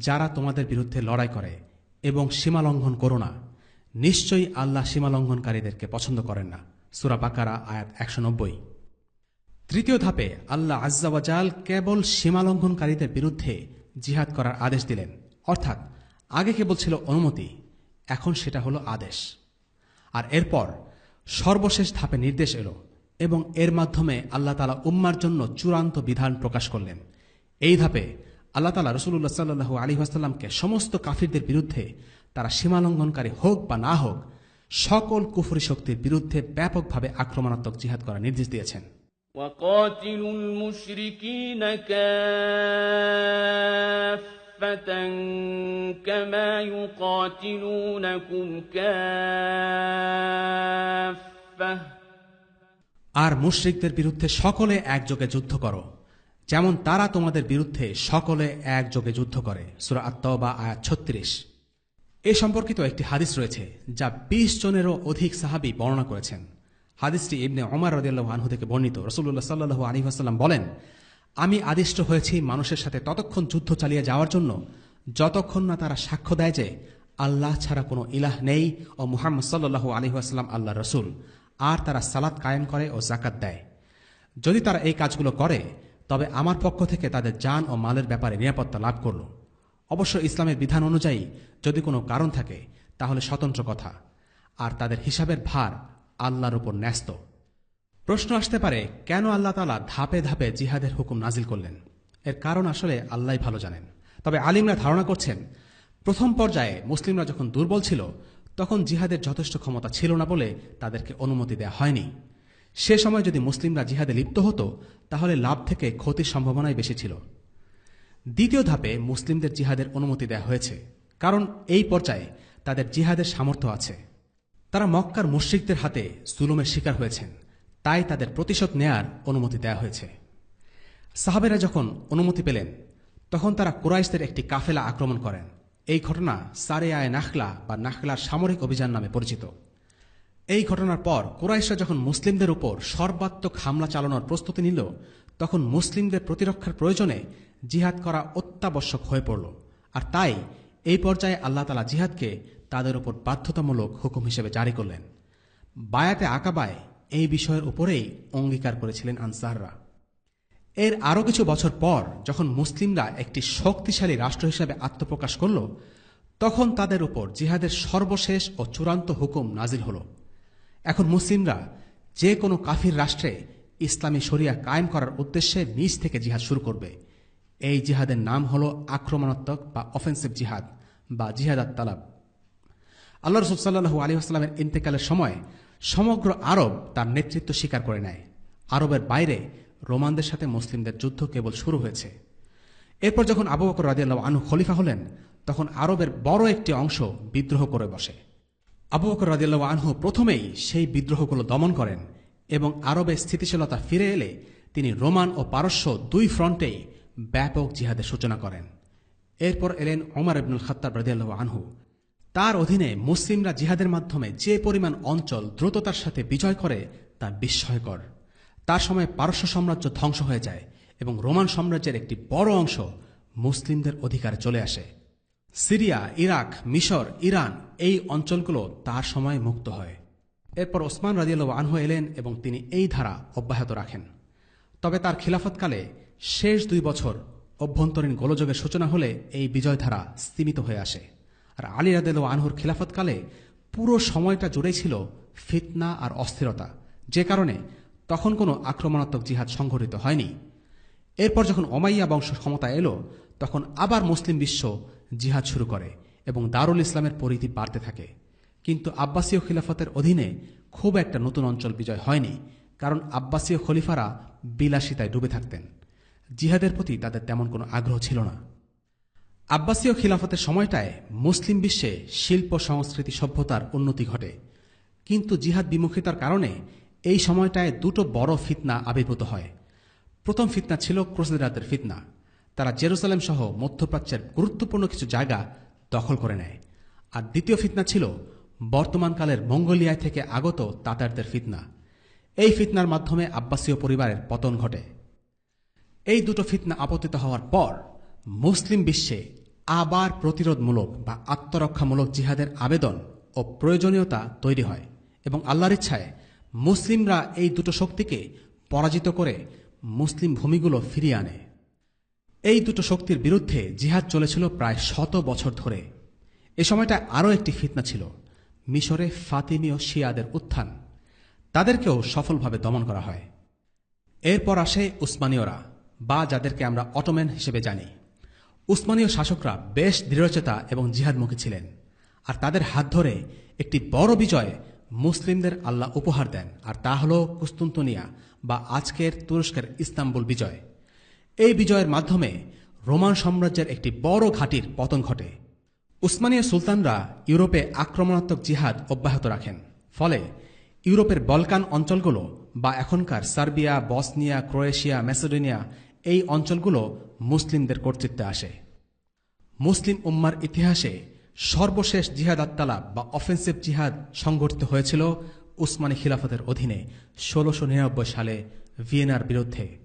যারা তোমাদের বিরুদ্ধে লড়াই করে, এবং সীমা লঙ্ঘন করো না। নিশ্চয়ই আল্লাহ সীমা লঙ্ঘনকারীদেরকে পছন্দ করেন না। সূরা বাকারা আয়াত 190। তৃতীয় ধাপে আল্লাহ আজ্জা ওয়া জাল কেবল সীমা লঙ্ঘনকারীদের বিরুদ্ধে জিহাদ করার আদেশ দিলেন, অর্থাৎ আগে কেবল ছিল অনুমতি, এখন সেটা হলো আদেশ। আর এরপর সর্বশেষ ধাপে নির্দেশ এলো, এবং এর মাধ্যমে আল্লাহ তাআলা উম্মার জন্য চূড়ান্ত বিধান প্রকাশ করলেন। এই ধাপে আল্লাহ তাআলা রাসূলুল্লাহ সাল্লাল্লাহু আলাইহি ওয়াসাল্লামকে সমস্ত কাফিরদের বিরুদ্ধে, তারা সীমালঙ্ঘনকারী হোক বা না হোক, সকল কুফরি শক্তির বিরুদ্ধে ব্যাপকভাবে আক্রমণাত্মক জিহাদ করার নির্দেশ দিয়েছেন। وقاتلوا المشركين كافة كما يقاتلونكم كافة আর মুশরিকদের বিরুদ্ধে সকলে একযোগে যুদ্ধ করো, যেমন তারা তোমাদের বিরুদ্ধে সকলে একযোগে যুদ্ধ করে। সূরা আত-তাওবা আয়াত 36। এ সম্পর্কিত একটি হাদিস রয়েছে যা 20 জনেরও অধিক সাহাবী বর্ণনা করেছেন। হাদিসটি ইবনে ওমর রাদিয়াল্লাহু আনহু থেকে বর্ণিত। রাসূলুল্লাহ সাল্লাল্লাহু আলাইহি ওয়াসাল্লাম বলেন, আমি আদিষ্ট হয়েছি মানুষের সাথে ততক্ষণ যুদ্ধ চালিয়ে যাওয়ার জন্য যতক্ষণ না তারা সাক্ষ্য দেয় যে আল্লাহ ছাড়া কোনো ইলাহ নেই ও মুহাম্মদ সাল্লাল্লাহু আলাইহি ওয়াসাল্লাম আল্লাহর রাসূল, আর তারা সালাত কায়েম করে ও যাকাত দেয়। যদি তারা এই কাজগুলো করে তবে আমার পক্ষ থেকে তাদের জান ও মালের ব্যাপারে নিরাপত্তা লাভ করল। অবশ্য ইসলামের বিধান অনুযায়ী যদি কোনো কারণ থাকে তাহলে স্বতন্ত্র কথা, আর তাদের হিসাবের ভার আল্লাহর উপর ন্যস্ত। প্রশ্ন আসতে পারে, কেন আল্লাহ তাআলা ধাপে ধাপে জিহাদের হুকুম নাজিল করলেন? এর কারণ আসলে আল্লাহই ভালো জানেন। তবে আলিমরা ধারণা করছেন, প্রথম পর্যায়ে মুসলিমরা যখন দুর্বল ছিল তখন জিহাদের যথেষ্ট ক্ষমতা ছিল না বলে তাদেরকে অনুমতি দেওয়া হয়নি। সে সময় যদি মুসলিমরা জিহাদে লিপ্ত হতো তাহলে লাভ থেকে ক্ষতির সম্ভাবনাই বেশি ছিল। দ্বিতীয় ধাপে মুসলিমদের জিহাদের অনুমতি দেওয়া হয়েছে, কারণ এই পর্যায়ে তাদের জিহাদের সামর্থ্য আছে। তারা মক্কার মুশরিকদের হাতে জুলুমের শিকার হয়েছেন, তাই তাদের প্রতিশোধ নেয়ার অনুমতি দেওয়া হয়েছে। সাহাবেরা যখন অনুমতি পেলেন তখন তারা কুরাইশদের একটি কাফেলা আক্রমণ করেন। এই ঘটনা সারেয়ায়ে নাখলা বা নাখলার সামরিক অভিযান নামে পরিচিত। এই ঘটনার পর কুরাইশরা যখন মুসলিমদের উপর সর্বাত্মক হামলা চালানোর প্রস্তুতি নিল তখন মুসলিমদের প্রতিরক্ষার প্রয়োজনে জিহাদ করা অত্যাবশ্যক হয়ে পড়ল। আর তাই এই পর্যায়ে আল্লাহ তাআলা জিহাদকে তাদের উপর বাধ্যতামূলক হুকুম হিসেবে জারি করলেন। বায়াতে আকাবায় এই বিষয়ের উপরেই অঙ্গীকার করেছিলেন আনসাররা। এর আরও কিছু বছর পর যখন মুসলিমরা একটি শক্তিশালী রাষ্ট্র হিসেবে আত্মপ্রকাশ করল তখন তাদের উপর জিহাদের সর্বশেষ ও চূড়ান্ত হুকুম নাজিল হল। এখন মুসলিমরা যে কোনো কাফির রাষ্ট্রে ইসলামী শরিয়া কায়েম করার উদ্দেশ্যে নিজ থেকে জিহাদ শুরু করবে। এই জিহাদের নাম হল আক্রমণাত্মক বা অফেন্সিভ জিহাদ বা জিহাদ আত-তালাব। আল্লাহ রাসূল সাল্লাল্লাহু আলাইহি ওয়াসাল্লামের ইন্তেকালের সময় সমগ্র আরব তার নেতৃত্ব স্বীকার করে নেয়। আরবের বাইরে রোমানদের সাথে মুসলিমদের যুদ্ধ কেবল শুরু হয়েছে। এরপর যখন আবু বকর রাদিয়াল্লাহু আনহু খলিফা হলেন তখন আরবের বড় একটি অংশ বিদ্রোহ করে বসে। আবু বকর রাদিয়াল্লাহু আনহু প্রথমেই সেই বিদ্রোহগুলো দমন করেন এবং আরবে স্থিতিশীলতা ফিরে এলে তিনি রোমান ও পারস্য দুই ফ্রন্টেই ব্যাপক জিহাদের সূচনা করেন। এরপর এলেন ওমর ইবনুল খাত্তাব রাদিয়াল্লাহু আনহু। তার অধীনে মুসলিমরা জিহাদের মাধ্যমে যে পরিমাণ অঞ্চল দ্রুততার সাথে বিজয় করে তা বিস্ময়কর। তার সময় পারস্য সাম্রাজ্য ধ্বংস হয়ে যায় এবং রোমান সাম্রাজ্যের একটি বড় অংশ মুসলিমদের অধিকারে চলে আসে। সিরিয়া, ইরাক, মিশর, ইরান এই অঞ্চলগুলো তার সময় মুক্ত হয়। এরপর ওসমান রাদিয়াল্লাহু আনহু এলেন এবং তিনি এই ধারা অব্যাহত রাখেন। তবে তার খিলাফতকালে শেষ 2 বছর অভ্যন্তরীণ গোলযোগের সূচনা হলে এই বিজয়ধারা স্তীমিত হয়ে আসে। আর আলী রাদিয়াল্লাহু আনহুর খিলাফতকালে পুরো সময়টা জুড়েই ছিল ফিতনা আর অস্থিরতা, যে কারণে তখন কোনো আক্রমণাত্মক জিহাদ সংঘটিত হয়নি। এরপর যখন ওমাইয়া বংশ ক্ষমতা এলো তখন আবার মুসলিম বিশ্ব জিহাদ শুরু করে এবং দারুল ইসলামের পরিধি বাড়তে থাকে। কিন্তু আব্বাসীয় খিলাফতের অধীনে খুব একটা নতুন অঞ্চল বিজয় হয়নি, কারণ আব্বাসীয় খলিফারা বিলাসিতায় ডুবে থাকতেন। জিহাদের প্রতি তাদের তেমন কোনো আগ্রহ ছিল না। আব্বাসীয় খিলাফতের সময়টায় মুসলিম বিশ্বে শিল্প, সংস্কৃতি, সভ্যতার উন্নতি ঘটে। কিন্তু জিহাদ বিমুখিতার কারণে এই সময়টায় 2টো বড় ফিতনা আবির্ভূত হয়। প্রথম ফিতনা ছিল ক্রুসেডারদের ফিতনা। তারা জেরুসালেম সহ মধ্যপ্রাচ্যের গুরুত্বপূর্ণ কিছু জায়গা দখল করে নেয়। আর দ্বিতীয় ফিতনা ছিল বর্তমানকালের মঙ্গোলিয়া থেকে আগত তাতারদের ফিতনা। এই ফিতনার মাধ্যমে আব্বাসীয় পরিবারের পতন ঘটে। এই দুটো ফিতনা আপতিত হওয়ার পর মুসলিম বিশ্বে আবার প্রতিরোধমূলক বা আত্মরক্ষামূলক জিহাদের আবেদন ও প্রয়োজনীয়তা তৈরি হয় এবং আল্লাহর ইচ্ছায় মুসলিমরা এই দুটো শক্তিকে পরাজিত করে মুসলিম ভূমিগুলো ফিরিয়ে আনে। এই দুটো শক্তির বিরুদ্ধে জিহাদ চলেছিল প্রায় 100 বছর ধরে। এ সময়টা আরও একটি ফিতনা ছিল, মিশরে ফাতিমীয় শিয়াদের উত্থান। তাদেরকেও সফলভাবে দমন করা হয়। এরপর আসে উসমানীয়রা, বা যাদেরকে আমরা অটোম্যান হিসেবে জানি। উসমানীয় শাসকরা বেশ দৃঢ়চেতা এবং জিহাদমুখী ছিলেন, আর তাদের হাত ধরে একটি বড় বিজয় মুসলিমদের আল্লাহ উপহার দেন, আর তা হল কুস্তুন্তনিয়া বা আজকের তুরস্কের ইস্তাম্বুল বিজয়। এই বিজয়ের মাধ্যমে রোমান সাম্রাজ্যের একটি বড় ঘাঁটির পতন ঘটে। উসমানীয় সুলতানরা ইউরোপে আক্রমণাত্মক জিহাদ অব্যাহত রাখেন। ফলে ইউরোপের বলকান অঞ্চলগুলো বা এখনকার সার্বিয়া, বসনিয়া, ক্রোয়েশিয়া, ম্যাসেডোনিয়া এই অঞ্চলগুলো মুসলিমদের কর্তৃত্বে আসে। মুসলিম উম্মার ইতিহাসে সর্বশেষ জিহাদ আত-তালাব বা অফেন্সিভ জিহাদ সংগঠিত হয়েছিল উসমানী খিলাফতের অধীনে 1699 সালে ভিয়েনার বিরুদ্ধে।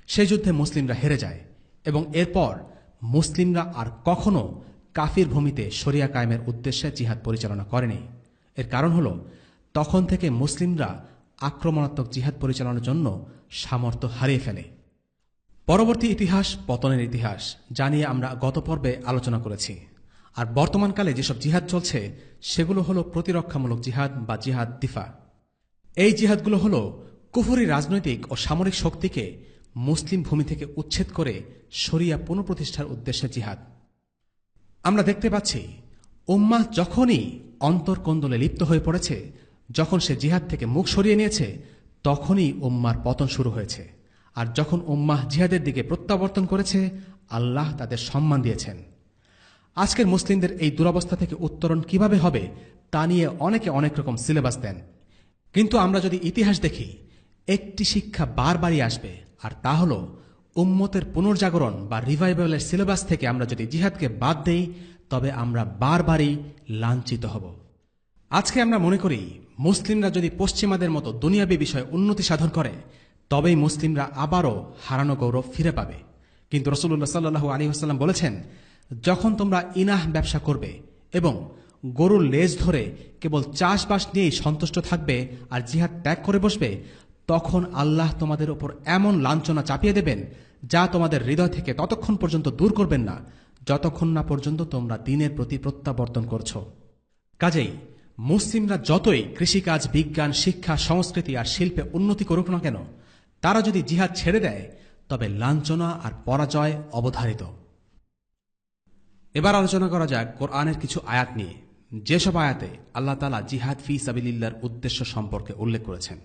সেই যুদ্ধে মুসলিমরা হেরে যায় এবং এরপর মুসলিমরা আর কখনো কাফির ভূমিতে শরিয়া কায়েমের উদ্দেশ্যে জিহাদ পরিচালনা করেনি। এর কারণ হল তখন থেকে মুসলিমরা আক্রমণাত্মক জিহাদ পরিচালনার জন্য সামর্থ্য হারিয়ে ফেলে। পরবর্তী ইতিহাস পতনের ইতিহাস, যা নিয়ে আমরা গত পর্বে আলোচনা করেছি। আর বর্তমানকালে যেসব জিহাদ চলছে সেগুলো হলো প্রতিরক্ষামূলক জিহাদ বা জিহাদ দিফা। এই জিহাদগুলো হল কুফরি রাজনৈতিক ও সামরিক শক্তিকে মুসলিম ভূমি থেকে উচ্ছেদ করে শরিয়া পুনঃপ্রতিষ্ঠার উদ্দেশ্যে জিহাদ। আমরা দেখতে পাচ্ছি উম্মাহ যখনই অন্তর্কোন্দলে লিপ্ত হয়ে পড়েছে, যখন সে জিহাদ থেকে মুখ সরিয়ে নিয়েছে, তখনই উম্মার পতন শুরু হয়েছে। আর যখন উম্মাহ জিহাদের দিকে প্রত্যাবর্তন করেছে, আল্লাহ তাদের সম্মান দিয়েছেন। আজকের মুসলিমদের এই দুরবস্থা থেকে উত্তরণ কিভাবে হবে তা নিয়ে অনেকে অনেক রকম সিলেবাস দেন, কিন্তু আমরা যদি ইতিহাস দেখি, একটি শিক্ষা বারবারই আসবে, আর তা হল উম্মতের পুনর্জাগরণ বা রিভাইভালের সিলেবাস থেকে আমরা যদি জিহাদকে বাদ দেই, তবে আমরা বারবারই লাঞ্ছিত হব। আজকে আমরা মনে করি মুসলিমরা যদি পশ্চিমাদের মতো দুনিয়াবী বিষয়ে উন্নতি সাধন করে, তবেই মুসলিমরা আবারও হারানো গৌরব ফিরে পাবে। কিন্তু রাসূলুল্লাহ সাল্লাল্লাহু আলাইহি ওয়াসাল্লাম বলেছেন, যখন তোমরা ইনাহ ব্যবসা করবে এবং গরুর লেজ ধরে কেবল চাষবাস নিয়েই সন্তুষ্ট থাকবে আর জিহাদ ত্যাগ করে বসবে, তখন আল্লাহ তোমাদের উপর এমন লাঞ্ছনা চাপিয়ে দেবেন যা তোমাদের হৃদয় থেকে ততক্ষণ পর্যন্ত দূর করবেন না, যতক্ষণ না পর্যন্ত তোমরা দ্বীনের প্রতি প্রত্যাবর্তন করছ। কাজেই মুসলিমরা যতই কৃষিকাজ, বিজ্ঞান, শিক্ষা, সংস্কৃতি আর শিল্পে উন্নতি করুক না কেন, তারা যদি জিহাদ ছেড়ে দেয়, তবে লাঞ্ছনা আর পরাজয় অবধারিত। এবার আলোচনা করা যাক কোরআনের কিছু আয়াত নিয়ে, যেসব আয়াতে আল্লাহ তাআলা জিহাদ ফি সাবিলিল্লাহর উদ্দেশ্য সম্পর্কে উল্লেখ করেছেন।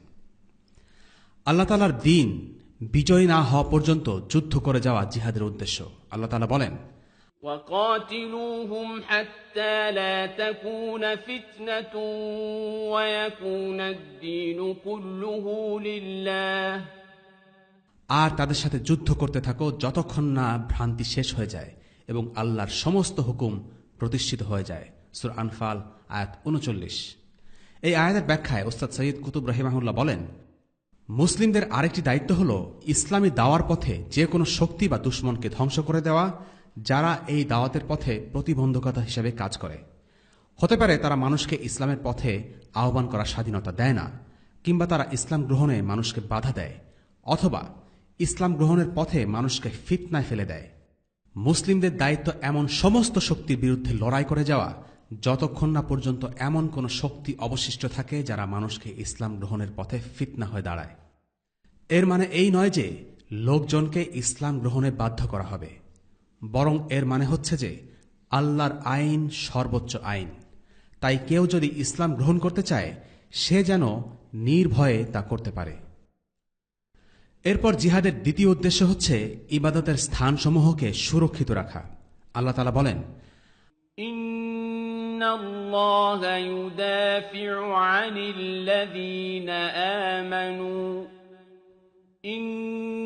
আল্লাহ তাআলার দ্বীন বিজয়ী না হওয়া পর্যন্ত যুদ্ধ করে যাওয়া জিহাদের উদ্দেশ্য। আল্লাহ তাআলা বলেন, وَقَاتِلُوهُمْ حَتَّى لَا تَكُونَ فِتْنَةٌ وَيَكُونَ الدِّينُ كُلُّهُ لِلَّهِ। আর তাদের সাথে যুদ্ধ করতে থাকো যতক্ষণ না ভ্রান্তি শেষ হয়ে যায় এবং আল্লাহর সমস্ত হুকুম প্রতিষ্ঠিত হয়ে যায়। সূরা আনফাল আয়াত 39। এই আয়াতের ব্যাখ্যায় ওস্তাদ সৈয়দ কুতুব রাহিমাহুল্লাহ বলেন, মুসলিমদের আরেকটি দায়িত্ব হল ইসলামী দাওয়ার পথে যে কোনো শক্তি বা দুশমনকে ধ্বংস করে দেওয়া, যারা এই দাওয়াতের পথে প্রতিবন্ধকতা হিসেবে কাজ করে। হতে পারে তারা মানুষকে ইসলামের পথে আহ্বান করার স্বাধীনতা দেয় না, কিংবা তারা ইসলাম গ্রহণে মানুষকে বাধা দেয়, অথবা ইসলাম গ্রহণের পথে মানুষকে ফিতনায় ফেলে দেয়। মুসলিমদের দায়িত্ব এমন সমস্ত শক্তির বিরুদ্ধে লড়াই করে যাওয়া যতক্ষণ না পর্যন্ত এমন কোন শক্তি অবশিষ্ট থাকে যারা মানুষকে ইসলাম গ্রহণের পথে ফিতনা হয়ে দাঁড়ায়। এর মানে এই নয় যে লোকজনকে ইসলাম গ্রহণে বাধ্য করা হবে, বরং এর মানে হচ্ছে যে আল্লাহর আইন সর্বোচ্চ আইন। তাই কেউ যদি ইসলাম গ্রহণ করতে চায়, সে যেন নির্ভয়ে তা করতে পারে। এরপর জিহাদের দ্বিতীয় উদ্দেশ্য হচ্ছে ইবাদতের স্থানসমূহকে সুরক্ষিত রাখা। আল্লাহ তাআলা বলেন, ইন্নাল্লাহা ইউদাফিউ আনিল্লাযীনা আমানু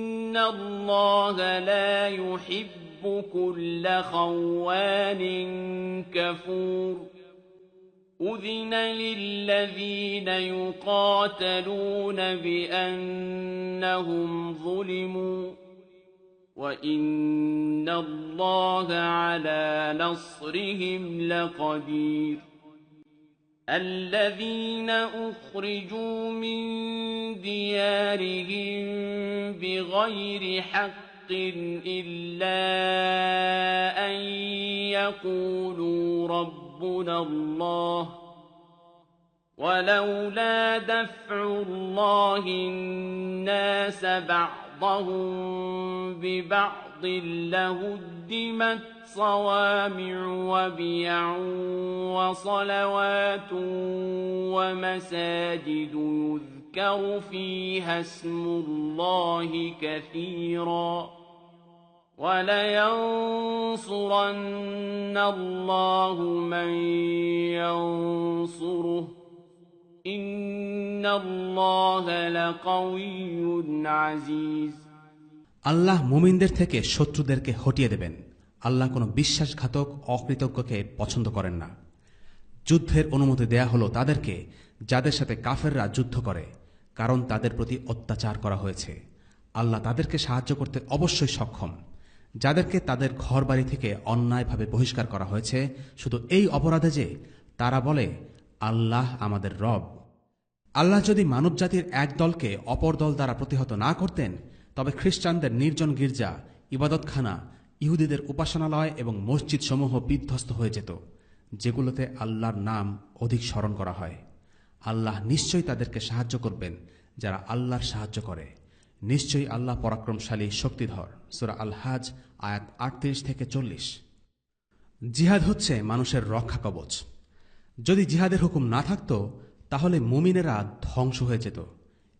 ইন্নাল্লাহা লা ইউহিব্বু كل خوان كفور أذن للذين يقاتلون بأنهم ظلموا وإن الله على نصرهم لقدير الذين أخرجوا من ديارهم بغير حق إلا أن يقولوا ربنا الله ولولا دفع الله الناس بعضهم ببعض لهدمت صوامع وبيع وصلوات ومساجد يذكر فيها اسم الله كثيرا ولينصرن الله من ينصره إن الله لقوي عزيز আল্লাহ মুমিনদের থেকে শত্রুদেরকে হটিয়ে দেবেন। আল্লাহ কোনো বিশ্বাসঘাতক অকৃতজ্ঞকে পছন্দ করেন না। যুদ্ধের অনুমতি দেয়া হলো তাদেরকে যাদের সাথে কাফেররা যুদ্ধ করে, কারণ তাদের প্রতি অত্যাচার করা হয়েছে। আল্লাহ তাদেরকে সাহায্য করতে অবশ্যই সক্ষম। যাদেরকে তাদের ঘরবাড়ি থেকে অন্যায়ভাবে বহিষ্কার করা হয়েছে শুধু এই অপরাধে যে তারা বলে আল্লাহ আমাদের রব। আল্লাহ যদি মানবজাতির এক দলকে অপর দল দ্বারা প্রতিহত না করতেন, তবে খ্রিস্টানদের নির্জন গির্জা, ইবাদতখানা, ইহুদিদের উপাসনালয় এবং মসজিদ সমূহ বিধ্বস্ত হয়ে যেত, যেগুলোতে আল্লাহর নাম অধিক স্মরণ করা হয়। আল্লাহ নিশ্চয়ই তাদেরকে সাহায্য করবেন যারা আল্লাহর সাহায্য করে। নিশ্চয়ই আল্লাহ পরাক্রমশালী, শক্তিধর। সূরা আল হাজ আয়াত 38-40। জিহাদ হচ্ছে মানুষের রক্ষা কবচ। যদি জিহাদের হুকুম না থাকত তাহলে মুমিনেরা ধ্বংস হয়ে যেত।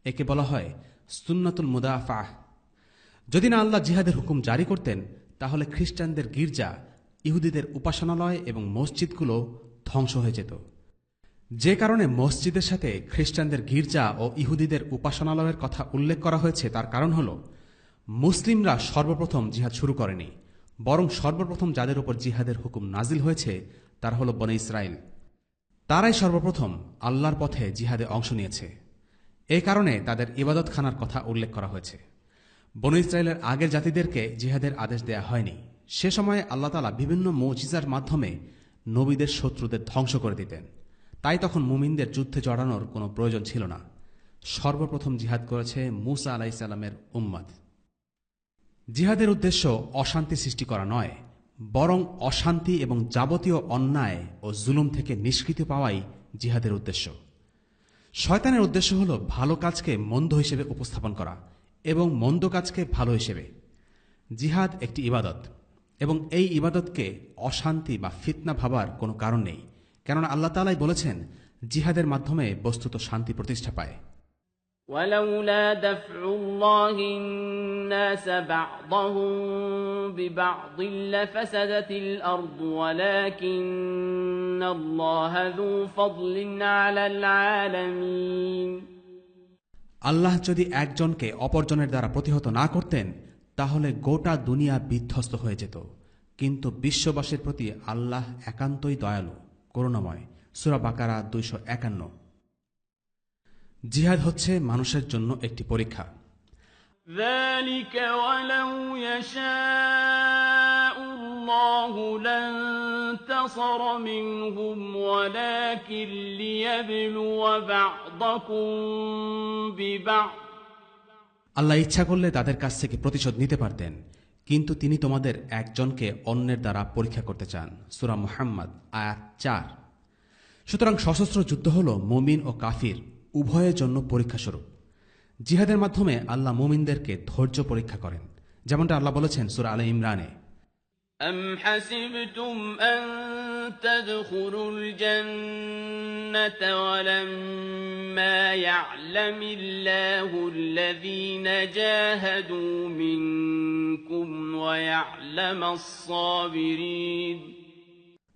একে বলা হয় সুন্নাতুল মুদাফা। যদি না আল্লাহ জিহাদের হুকুম জারি করতেন তাহলে খ্রিস্টানদের গির্জা, ইহুদিদের উপাসনালয় এবং মসজিদগুলো ধ্বংস হয়ে যেত। যে কারণে মসজিদের সাথে খ্রিস্টানদের গির্জা ও ইহুদিদের উপাসনালয়ের কথা উল্লেখ করা হয়েছে তার কারণ হল মুসলিমরা সর্বপ্রথম জিহাদ শুরু করেনি, বরং সর্বপ্রথম যাদের উপর জিহাদের হুকুম নাজিল হয়েছে তারা হল বনে ইসরায়েল। তারাই সর্বপ্রথম আল্লাহর পথে জিহাদে অংশ নিয়েছে। এই কারণে তাদের ইবাদতখানার কথা উল্লেখ করা হয়েছে। বনে ইসরায়েলের আগের জাতিদেরকে জিহাদের আদেশ দেয়া হয়নি। সে সময়ে আল্লাহ তাআলা বিভিন্ন মুজিজার মাধ্যমে নবীদের শত্রুদের ধ্বংস করে দিতেন। তাই তখন মুমিনদের যুদ্ধে জড়ানোর কোনো প্রয়োজন ছিল না। সর্বপ্রথম জিহাদ করেছে মূসা আলাইহিস সালামের উম্মত। জিহাদের উদ্দেশ্য অশান্তি সৃষ্টি করা নয়, বরং অশান্তি এবং যাবতীয় অন্যায় ও জুলুম থেকে নিষ্কৃতি পাওয়াই জিহাদের উদ্দেশ্য। শয়তানের উদ্দেশ্য হল ভালো কাজকে মন্দ হিসেবে উপস্থাপন করা এবং মন্দ কাজকে ভালো হিসেবে। জিহাদ একটি ইবাদত এবং এই ইবাদতকে অশান্তি বা ফিতনা ভাবার কোনো কারণ নেই, কেননা আল্লাহ তাআলাই বলেছেন জিহাদের মাধ্যমে বস্তুত শান্তি প্রতিষ্ঠা পায়। ولولا دفع الله الناس بعضهم ببعض لفسدت الأرض ولكن الله ذو فضل على العالمين আল্লাহ যদি একজনকে অপরজনের দ্বারা প্রতিহত না করতেন তাহলে গোটা দুনিয়া বিধ্বস্ত হয়ে যেত। কিন্তু বিশ্ববাসীর প্রতি আল্লাহ একান্তই দয়ালু, করুণাময়। সূরা বাকারা 251। জিহাদ হচ্ছে মানুষের জন্য একটি পরীক্ষা। ذلك ولو يشاء الله لانتصر منهم ولكن ليبلو بعضكم ببعض আল্লাহ ইচ্ছা করলে তাদের কাছ থেকে প্রতিশোধ নিতে পারতেন, কিন্তু তিনি তোমাদের একজনকে অন্যের দ্বারা পরীক্ষা করতে চান। সূরা মুহাম্মদ আয়াত 4। সুতরাং সশস্ত্র যুদ্ধ হল মুমিন ও কাফির উভয়ের জন্য পরীক্ষা স্বরূপ। জিহাদের মাধ্যমে আল্লাহ মুমিনদেরকে ধৈর্য পরীক্ষা করেন, যেমনটা আল্লাহ বলেছেন সূরা আলে ইমরানে, أم حسبتم أن تدخلوا الجنة ولما يعلم الله الذين جاهدوا منكم ويعلم الصابرين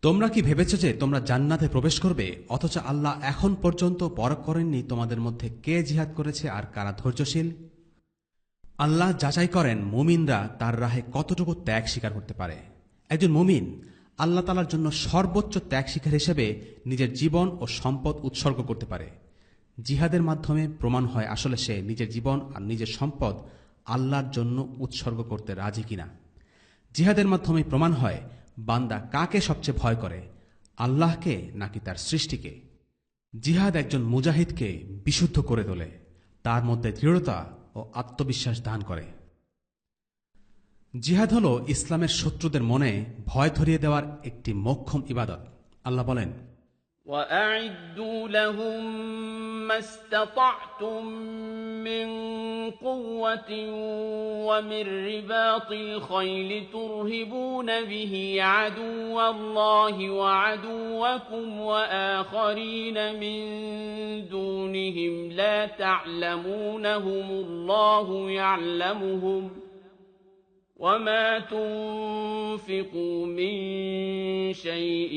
তোমরা কি ভেবেছ যে তোমরা জান্নাতে প্রবেশ করবে, অথচ আল্লাহ এখন পর্যন্ত পরখ করেননি তোমাদের মধ্যে কে জিহাদ করেছে আর কারা ধৈর্যশীল? আল্লাহ যাচাই করেন মুমিনরা তার রাহে কতটুকু ত্যাগ স্বীকার করতে পারে। একজন মুমিন আল্লাহ তাআলার জন্য সর্বোচ্চ ত্যাগ স্বীকার হিসেবে নিজের জীবন ও সম্পদ উৎসর্গ করতে পারে। জিহাদের মাধ্যমে প্রমাণ হয় আসলে সে নিজের জীবন আর নিজের সম্পদ আল্লাহর জন্য উৎসর্গ করতে রাজি কিনা। জিহাদের মাধ্যমে প্রমাণ হয় বান্দা কাকে সবচেয়ে ভয় করে, আল্লাহকে নাকি তার সৃষ্টিকে। জিহাদ একজন মুজাহিদকে বিশুদ্ধ করে তোলে, তার মধ্যে দৃঢ়তা ও আত্মবিশ্বাস দান করে। জিহাদ হল ইসলামের শত্রুদের মনে ভয় ধরিয়ে দেওয়ার একটি মোক্ষম ইবাদত। আল্লাহ বলেন, وَأَعِدُّوا لَهُم مَّا اسْتَطَعْتُم مِّن قُوَّةٍ وَمِن رِّبَاطِ الْخَيْلِ تُرْهِبُونَ بِهِ عَدُوَّ اللَّهِ وَعَدُوَّكُمْ وَآخَرِينَ مِن دُونِهِمْ لَا تَعْلَمُونَهُمُ اللَّهُ يَعْلَمُهُمْ وَمَا تُنفِقُوا مِن شَيْءٍ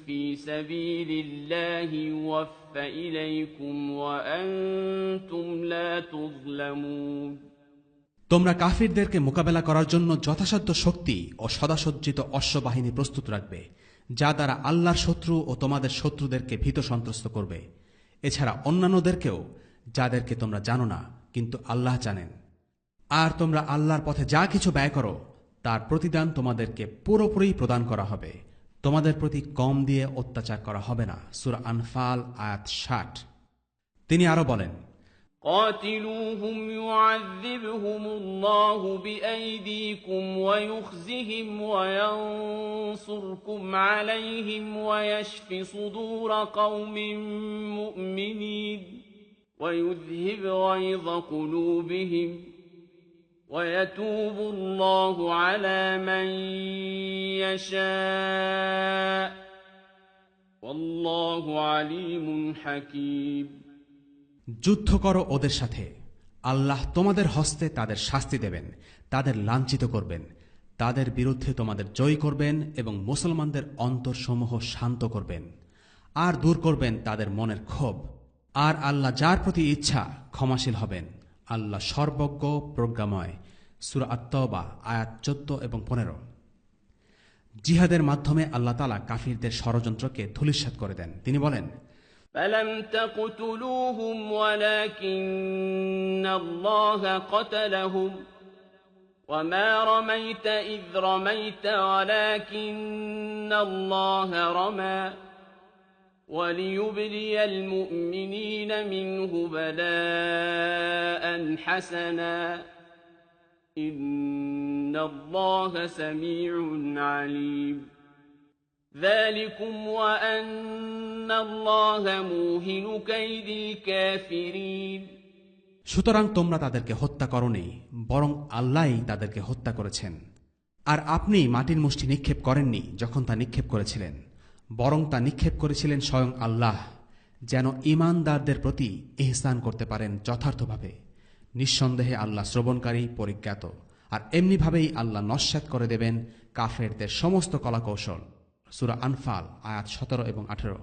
فِي سَبِيلِ اللَّهِ يُوَفَّ إِلَيْكُمْ وَأَنتُمْ لَا تُظْلَمُونَ। তোমরা কাফিরদেরকে মোকাবেলা করার জন্য যথাসাধ্য শক্তি ও সদাসজ্জিত অশ্ববাহিনী প্রস্তুত রাখবে, যা দ্বারা আল্লাহর শত্রু ও তোমাদের শত্রুদেরকে ভীত সন্ত্রস্ত করবে। এছাড়া অন্যান্যদেরকেও, যাদেরকে তোমরা জানো না কিন্তু আল্লাহ জানেন। আর তোমরা আল্লাহর পথে যা কিছু ব্যয় করো তার প্রতিদান তোমাদেরকে পুরোপুরি প্রদান করা হবে, তোমাদের প্রতি কম দিয়ে অত্যাচার করা হবে না। সূরা আনফাল আয়াত 60। তিনি আরো বলেন, قاتلوهم يعذبهم الله بأيديكم ويخزهم وينصركم عليهم ويشف صدور قوم مؤمنين ويذهب غيظ قلوبهم ويتوب الله على من يشاء والله عليم حكيم। যুদ্ধ করো ওদের সাথে, আল্লাহ তোমাদের হস্তে তাদের শাস্তি দেবেন, তাদের লাঞ্ছিত করবেন, তাদের বিরুদ্ধে তোমাদের জয়ী করবেন এবং মুসলমানদের অন্তরসমূহ শান্ত করবেন আর দূর করবেন তাদের মনের ক্ষোভ। আর আল্লাহ যার প্রতি ইচ্ছা ক্ষমাশীল হবেন। আল্লাহ সর্বজ্ঞ প্রজ্ঞাময়। সূরা আত-তাওবা আয়াত 14 এবং 15। জিহাদের মাধ্যমে আল্লাহ তাআলা কাফিরদের ষড়যন্ত্রকে ধূলিসাৎ করে দেন। তিনি বলেন, فلم تقتلوهم ولكن الله قتلهم وما رميت إذ رميت ولكن الله رمى وليبلي المؤمنين منه بلاء حسنا إن الله سميع عليم ذلكم وأن الله موهن كيد الكافرين। সুতরাং তোমরা তাদেরকে হত্যা করনি, বরং আল্লাহই তাদেরকে হত্যা করেছেন। আর আপনি মাটির মুষ্টি নিক্ষেপ করেননি যখন তা নিক্ষেপ করেছিলেন, বরং তা নিক্ষেপ করেছিলেন স্বয়ং আল্লাহ, যেন ঈমানদারদের প্রতি ইহসান করতে পারেন যথার্থভাবে। নিঃসন্দেহে আল্লাহ শ্রবণকারী, পরিজ্ঞাত। আর এমনিভাবেই আল্লাহ নস্যাৎ করে দেবেন কাফেরদের সমস্ত কলাকৌশল। সূরা আনফাল আয়াত 17 এবং 18।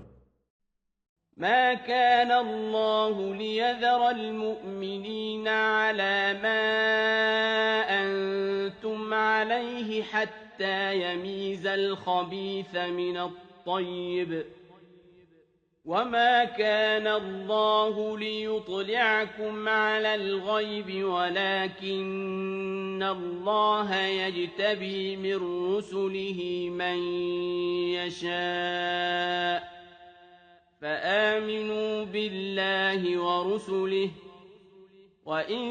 ما كان الله ليذر المؤمنين على ما أنتم عليه حتى يميز الخبيث من الطيب وما كان الله ليطلعكم على الغيب ولكن الله يجتبي من رسله من يشاء فآمنوا بالله ورسله وإن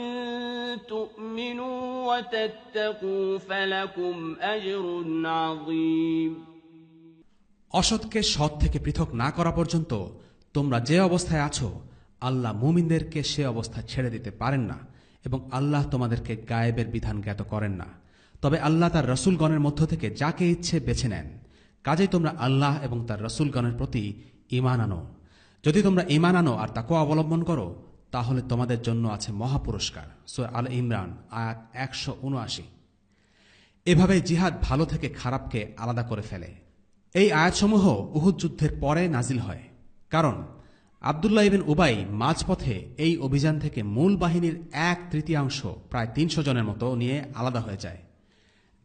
تؤمنوا وتتقوا فلكم أجر عظيم। অসৎকে সৎ থেকে পৃথক না করা পর্যন্ত তোমরা যে অবস্থায় আছো আল্লাহ মুমিনদেরকে সে অবস্থা ছেড়ে দিতে পারেন না, এবং আল্লাহ তোমাদেরকে গায়েবের বিধান জ্ঞাত করেন না। তবে আল্লাহ তার রসুলগণের মধ্য থেকে যাকে ইচ্ছে বেছে নেন। কাজেই তোমরা আল্লাহ এবং তার রসুলগণের প্রতি ঈমান আনো। যদি তোমরা ঈমান আনো আর তাকওয়া অবলম্বন করো তাহলে তোমাদের জন্য আছে মহাপুরস্কার। সূরা আল ইমরান আয়াত 179। এভাবে জিহাদ ভালো থেকে খারাপকে আলাদা করে ফেলে। এই আয়াতসমূহ উহুদ যুদ্ধের পরে নাজিল হয়, কারণ আবদুল্লাহ ইবিন উবাই মাঝপথে এই অভিযান থেকে মূল বাহিনীর 1/3 প্রায় 300 জনের মতো নিয়ে আলাদা হয়ে যায়।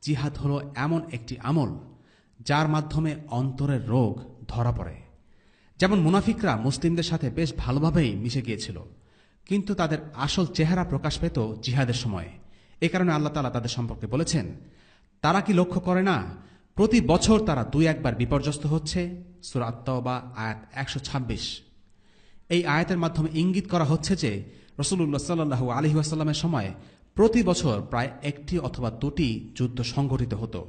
জিহাদ হলো এমন একটি আমল যার মাধ্যমে অন্তরের রোগ ধরা পড়ে। যেমন মুনাফিকরা মুসলিমদের সাথে বেশ ভালোভাবেই মিশে গিয়েছিল, কিন্তু তাদের আসল চেহারা প্রকাশ পেত জিহাদের সময়। এ কারণে আল্লাহ তাআলা তাদের সম্পর্কে বলেছেন, তারা কি লক্ষ্য করে না প্রতি বছর তারা 2-1 বার বিপর্যস্ত হচ্ছে? সূরা আত-তাওবা আয়াত 126। এই আয়াতের মাধ্যমে ইঙ্গিত করা হচ্ছে যে রাসূলুল্লাহ সাল্লাল্লাহু আলাইহি ওয়াসাল্লামের সময় প্রতি বছর প্রায় 1টি অথবা 2টি যুদ্ধ সংঘটিত হতো,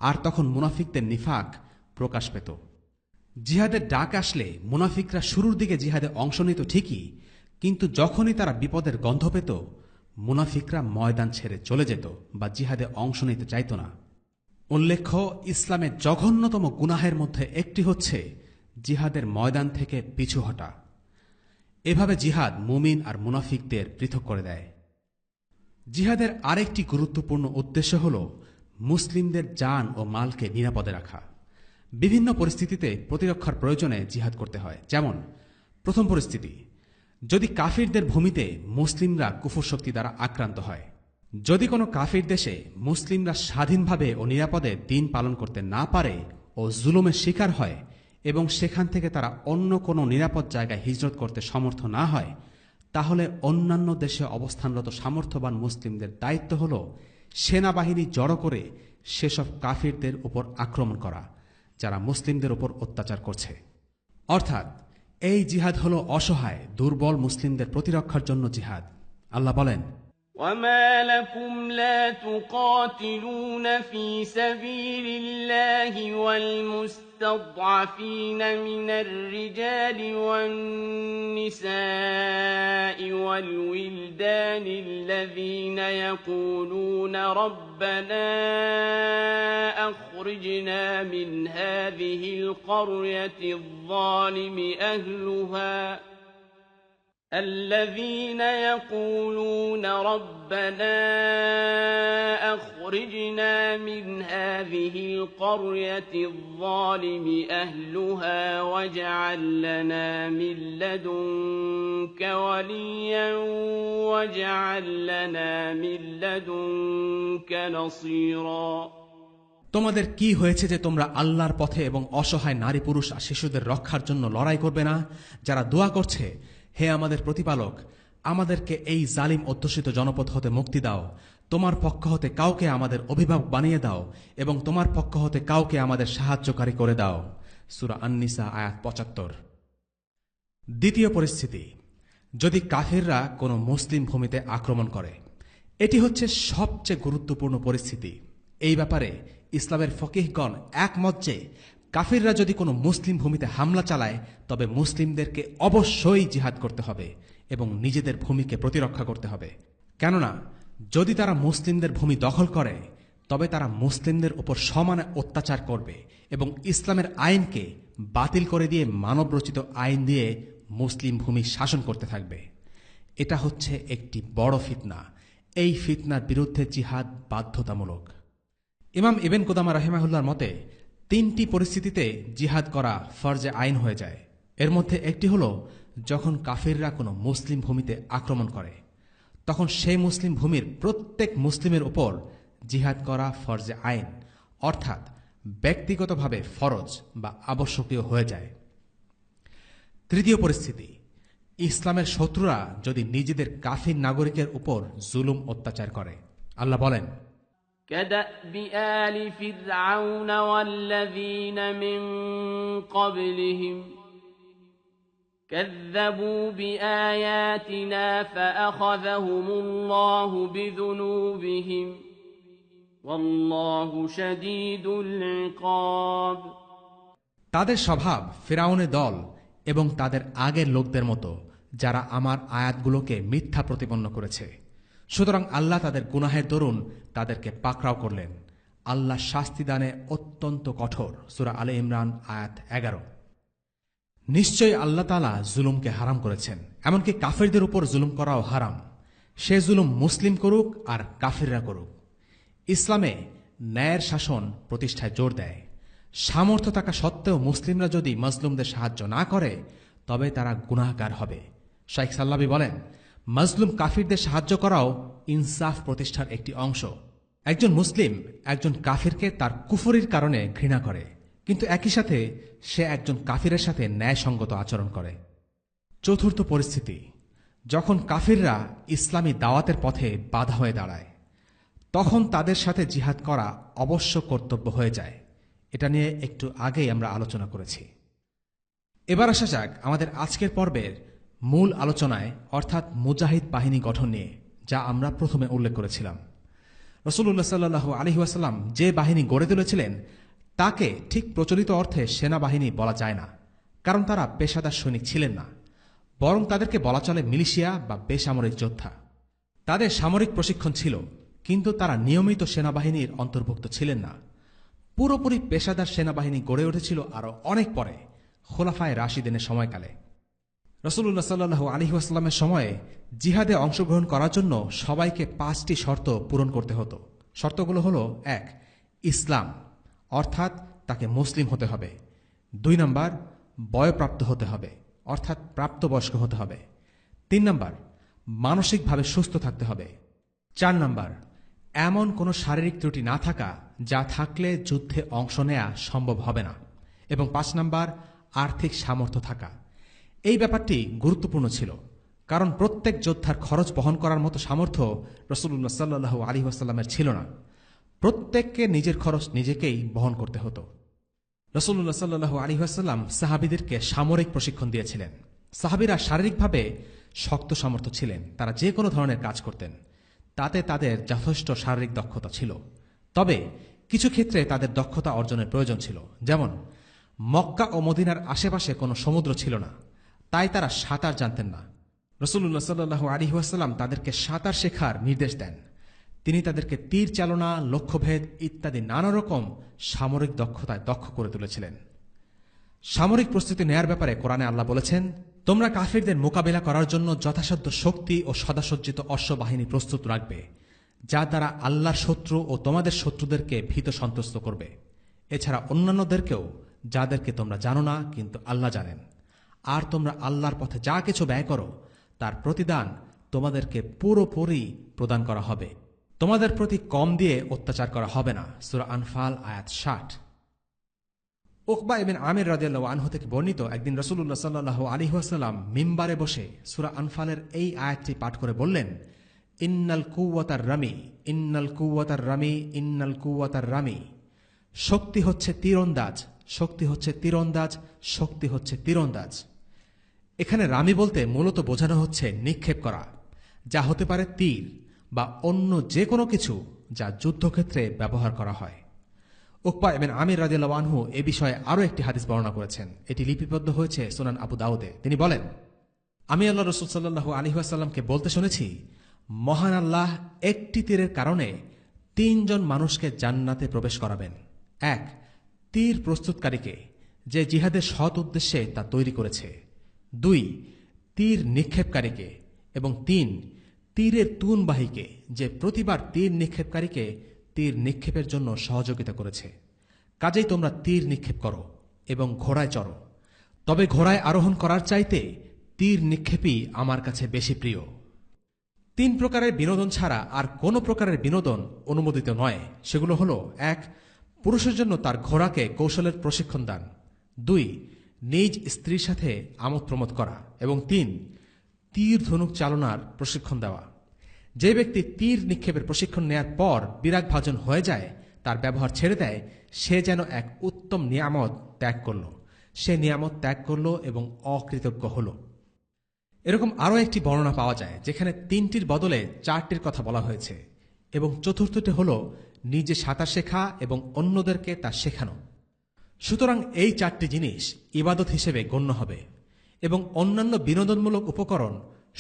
আর তখন মুনাফিকদের নিফাক প্রকাশ পেত। জিহাদের ডাক আসলে মুনাফিকরা শুরুর দিকে জিহাদে অংশ নিত ঠিকই, কিন্তু যখনই তারা বিপদের গন্ধ পেত মুনাফিকরা ময়দান ছেড়ে চলে যেত বা জিহাদে অংশ নিতে চাইত না। উল্লেখ্য, ইসলামের জঘন্যতম গুনাহের মধ্যে একটি হচ্ছে জিহাদের ময়দান থেকে পিছু হটা। এভাবে জিহাদ মুমিন আর মুনাফিকদের পৃথক করে দেয়। জিহাদের আরেকটি গুরুত্বপূর্ণ উদ্দেশ্য হল মুসলিমদের জান ও মালকে নিরাপদে রাখা। বিভিন্ন পরিস্থিতিতে প্রতিরক্ষার প্রয়োজনে জিহাদ করতে হয়। যেমন, প্রথম পরিস্থিতি, যদি কাফিরদের ভূমিতে মুসলিমরা কুফর শক্তি দ্বারা আক্রান্ত হয়। যদি কোনো কাফির দেশে মুসলিমরা স্বাধীনভাবে ও নিরাপদে দিন পালন করতে না পারে ও জুলুমের শিকার হয় এবং সেখান থেকে তারা অন্য কোনো নিরাপদ জায়গায় হিজরত করতে সমর্থ না হয়, তাহলে অন্যান্য দেশে অবস্থানরত সামর্থ্যবান মুসলিমদের দায়িত্ব হল সেনাবাহিনী জড়ো করে সেসব কাফিরদের উপর আক্রমণ করা যারা মুসলিমদের উপর অত্যাচার করছে। অর্থাৎ এই জিহাদ হল অসহায় দুর্বল মুসলিমদের প্রতিরক্ষার জন্য জিহাদ। আল্লাহ বলেন, وما لكم لا تقاتلون في سبيل الله والمستضعفين من الرجال والنساء والولدان الذين يقولون ربنا أخرجنا من هذه القرية الظالم أهلها الذين يقولون ربنا أخرجنا من هذه القرية الظالم أهلها واجعل لنا من لدنك وليا واجعل لنا من لدنك نصيرا। তোমাদের কি হয়েছে যে তোমরা আল্লাহর পথে এবং অসহায় নারী পুরুষ আর শিশুদের রক্ষার জন্য লড়াই করবে না, যারা দোয়া করছে, হে আমাদের প্রতিপালক, আমাদেরকে এই জালিম অধ্যুষিত জনপদ হতে মুক্তি দাও, তোমার পক্ষ হতে কাউকে আমাদের অভিভাবক বানিয়ে দাও এবং তোমার পক্ষ হতে কাউকে আমাদের সাহায্যকারী করে দাও। সূরা আন-নিসা আয়াত 75। দ্বিতীয় পরিস্থিতি, যদি কাফিররা কোনো মুসলিম ভূমিতে আক্রমণ করে। এটি হচ্ছে সবচেয়ে গুরুত্বপূর্ণ পরিস্থিতি। এই ব্যাপারে ইসলামের ফকিহগণ একমত যে কাফিররা যদি কোনো মুসলিম ভূমিতে হামলা চালায় তবে মুসলিমদেরকে অবশ্যই জিহাদ করতে হবে এবং নিজেদের ভূমিকে প্রতিরক্ষা করতে হবে। কেননা যদি তারা মুসলিমদের ভূমি দখল করে তবে তারা মুসলিমদের উপর সমানে অত্যাচার করবে এবং ইসলামের আইনকে বাতিল করে দিয়ে মানবরচিত আইন দিয়ে মুসলিম ভূমি শাসন করতে থাকবে। এটা হচ্ছে একটি বড় ফিতনা। এই ফিতনার বিরুদ্ধে জিহাদ বাধ্যতামূলক। ইমাম ইবনে কুদামা রাহিমাহুল্লাহর মতে 3টি পরিস্থিতিতে জিহাদ করা ফরজে আইন হয়ে যায়। এর মধ্যে একটি হল যখন কাফিররা কোনো মুসলিম ভূমিতে আক্রমণ করে, তখন সেই মুসলিম ভূমির প্রত্যেক মুসলিমের উপর জিহাদ করা ফরজে আইন, অর্থাৎ ব্যক্তিগতভাবে ফরজ বা আবশ্যকীয় হয়ে যায়। তৃতীয় পরিস্থিতি, ইসলামের শত্রুরা যদি নিজেদের কাফির নাগরিকের উপর জুলুম অত্যাচার করে। আল্লাহ বলেন, كدأب آل فرعون والذين من قبلهم كذبوا بآياتنا فأخذهم الله بذنوبهم والله شديد العقاب। তাদের স্বভাব ফিরআউনের দল এবং তাদের আগের লোকদের মতো যারা আমার আয়াতগুলোকে মিথ্যা প্রতিপন্ন করেছে। সুতরাং আল্লাহ তাদের গুনাহের দরুন তাদেরকে পাকড়াও করলেন। আল্লাহ শাস্তি দানে অত্যন্ত কঠোর। সূরা আলে ইমরান আয়াত 11। নিশ্চয়ই আল্লাহ তাআলা জুলুমকে হারাম করেছেন, এমনকি কাফিরদের উপর জুলুম করাও হারাম। সে জুলুম মুসলিম করুক আর কাফিররা করুক। ইসলামে ন্যায়ের শাসন প্রতিষ্ঠায় জোর দেয়। সামর্থ্য থাকা সত্ত্বেও মুসলিমরা যদি মজলুমদের সাহায্য না করে তবে তারা গুনাহগার হবে। শাইখ সাল্লাবী বলেন, মাজলুম কাফিরদের সাহায্য করাও ইনসাফ প্রতিষ্ঠার একটি অংশ। একজন মুসলিম একজন কাফিরকে তার কুফরির কারণে ঘৃণা করে, কিন্তু একই সাথে সে একজন কাফিরের সাথে ন্যায়সঙ্গত আচরণ করে। চতুর্থ পরিস্থিতি, যখন কাফিররা ইসলামী দাওয়াতের পথে বাধা হয়ে দাঁড়ায়, তখন তাদের সাথে জিহাদ করা অবশ্য কর্তব্য হয়ে যায়। এটা নিয়ে একটু আগেই আমরা আলোচনা করেছি। এবার আসা যাক আমাদের আজকের পর্বের মূল আলোচনায়, অর্থাৎ মুজাহিদ বাহিনী গঠন নিয়ে, যা আমরা প্রথমে উল্লেখ করেছিলাম। রাসূলুল্লাহ সাল্লাল্লাহু আলাইহি ওয়াসাল্লাম যে বাহিনী গড়ে তুলেছিলেন তাকে ঠিক প্রচলিত অর্থে সেনাবাহিনী বলা যায় না, কারণ তারা পেশাদার সৈনিক ছিলেন না, বরং তাদেরকে বলা চলে মিলিশিয়া বা বেসামরিক যোদ্ধা। তাদের সামরিক প্রশিক্ষণ ছিল, কিন্তু তারা নিয়মিত সেনাবাহিনীর অন্তর্ভুক্ত ছিলেন না। পুরোপুরি পেশাদার সেনাবাহিনী গড়ে উঠেছিল আরও অনেক পরে, খোলাফায়ে রাশিদিনের সময়কালে। রাসূলুল্লাহ সাল্লাল্লাহু আলাইহি ওয়াসাল্লামের সময়ে জিহাদে অংশগ্রহণ করার জন্য সবাইকে 5টি শর্ত পূরণ করতে হতো। শর্তগুলো হল: 1. ইসলাম, অর্থাৎ তাকে মুসলিম হতে হবে। 2 নম্বর, বয়প্রাপ্ত হতে হবে, অর্থাৎ প্রাপ্তবয়স্ক হতে হবে। 3 নম্বর, মানসিকভাবে সুস্থ থাকতে হবে। 4 নম্বর, এমন কোনো শারীরিক ত্রুটি না থাকা যা থাকলে যুদ্ধে অংশ নেয়া সম্ভব হবে না। এবং 5 নম্বর, আর্থিক সামর্থ্য থাকা। এই ব্যাপারটি গুরুত্বপূর্ণ ছিল, কারণ প্রত্যেক যোদ্ধার খরচ বহন করার মতো সামর্থ্য রাসূলুল্লাহ সাল্লাল্লাহু আলাইহি ওয়াসাল্লামের ছিল না। প্রত্যেককে নিজের খরচ নিজেকেই বহন করতে হতো। রাসূলুল্লাহ সাল্লাল্লাহু আলাইহি ওয়াসাল্লাম সাহাবীদেরকে সামরিক প্রশিক্ষণ দিয়েছিলেন। সাহাবীরা শারীরিকভাবে শক্ত সামর্থ্য ছিলেন, তারা যে কোনো ধরনের কাজ করতেন, তাতে তাদের যথেষ্ট শারীরিক দক্ষতা ছিল। তবে কিছু ক্ষেত্রে তাদের দক্ষতা অর্জনের প্রয়োজন ছিল, যেমন মক্কা ও মদিনার আশেপাশে কোনো সমুদ্র ছিল না, তাই তারা সাঁতার জানতেন না। রাসূলুল্লাহ সাল্লাল্লাহু আলাইহি ওয়াসাল্লাম তাদেরকে সাঁতার শেখার নির্দেশ দেন। তিনি তাদেরকে তীর চালনা, লক্ষ্যভেদ ইত্যাদি নানা রকম সামরিক দক্ষতায় দক্ষ করে তুলেছিলেন। সামরিক প্রস্তুতি নেয়ার ব্যাপারে কোরআনে আল্লাহ বলেছেন, তোমরা কাফিরদের মোকাবিলা করার জন্য যথাসাধ্য শক্তি ও সদাসজ্জিত অশ্ববাহিনী প্রস্তুত রাখবে, যা দ্বারা আল্লাহর শত্রু ও তোমাদের শত্রুদেরকে ভীত সন্ত্রস্ত করবে। এছাড়া অন্যান্যদেরকেও, যাদেরকে তোমরা জানো না কিন্তু আল্লাহ জানেন। আর তোমরা আল্লাহর পথে যা কিছু ব্যয় করো তার প্রতিদান তোমাদেরকে পুরোপুরি প্রদান করা হবে। তোমাদের প্রতি কম দিয়ে অত্যাচার করা হবে না। সূরা আনফাল আয়াত 60। উকবা ইবনে আমির রাদিয়াল্লাহু আনহু থেকে বর্ণিত, একদিন রাসূলুল্লাহ সাল্লাল্লাহু আলাইহি ওয়াসাল্লাম মিম্বারে বসে সূরা আনফালের এই আয়াতটি পাঠ করে বললেন, ইন্নাল কুওয়াতার রামি, ইন্নাল কুওয়াতার রামি, ইন্নাল কুওয়াতার রামি। শক্তি হচ্ছে তীরন্দাজ, শক্তি হচ্ছে তীরন্দাজ, শক্তি হচ্ছে তীরন্দাজ। এখানে রামি বলতে মূলত বোঝানো হচ্ছে নিক্ষেপ করা, যা হতে পারে তীর বা অন্য যে কোনো কিছু যা যুদ্ধক্ষেত্রে ব্যবহার করা হয়। উকবা ইবনে আমির রাদিয়াল্লাহু আনহু এ বিষয়ে আরও একটি হাদিস বর্ণনা করেছেন। এটি লিপিবদ্ধ হয়েছে সুনান আবু দাউদে। তিনি বলেন, আমি আল্লাহ রাসূল সাল্লাল্লাহু আলাইহি ওয়াসাল্লামকে বলতে শুনেছি, মহান আল্লাহ একটি তীরের কারণে 3 জন মানুষকে জান্নাতে প্রবেশ করাবেন। 1. তীর প্রস্তুতকারীকে, যে জিহাদের সৎ উদ্দেশ্যে তা তৈরি করেছে। 2. তীর নিক্ষেপকারীকে। এবং 3. তীরের তুনবাহীকে, যে প্রতিবার তীর নিক্ষেপকারীকে তীর নিক্ষেপের জন্য সহযোগিতা করেছে। কাজেই তোমরা তীর নিক্ষেপ করো এবং ঘোড়ায় চড়ো, তবে ঘোড়ায় আরোহণ করার চাইতে তীর নিক্ষেপই আমার কাছে বেশি প্রিয়। 3 প্রকারের বিনোদন ছাড়া আর কোনো প্রকারের বিনোদন অনুমোদিত নয়। সেগুলো হল: 1. পুরুষের জন্য তার ঘোড়াকে কৌশলের প্রশিক্ষণ দান। 2. নিজ স্ত্রীর সাথে আমোদ প্রমোদ করা। এবং 3. তীর ধনুক চালনার প্রশিক্ষণ দেওয়া। যে ব্যক্তি তীর নিক্ষেপের প্রশিক্ষণ নেয়ার পর বিরাগভাজন হয়ে যায়, তার ব্যবহার ছেড়ে দেয়, সে যেন এক উত্তম নিয়ামত ত্যাগ করল। সে নিয়ামত ত্যাগ করল এবং অকৃতজ্ঞ হল। এরকম আরও একটি বর্ণনা পাওয়া যায়, যেখানে 3টির বদলে 4টির কথা বলা হয়েছে, এবং চতুর্থটি হল নিজে সাঁতার শেখা এবং অন্যদেরকে তা শেখানো। সুতরাং এই 4টি জিনিস ইবাদত হিসেবে গণ্য হবে, এবং অন্যান্য বিনোদনমূলক উপকরণ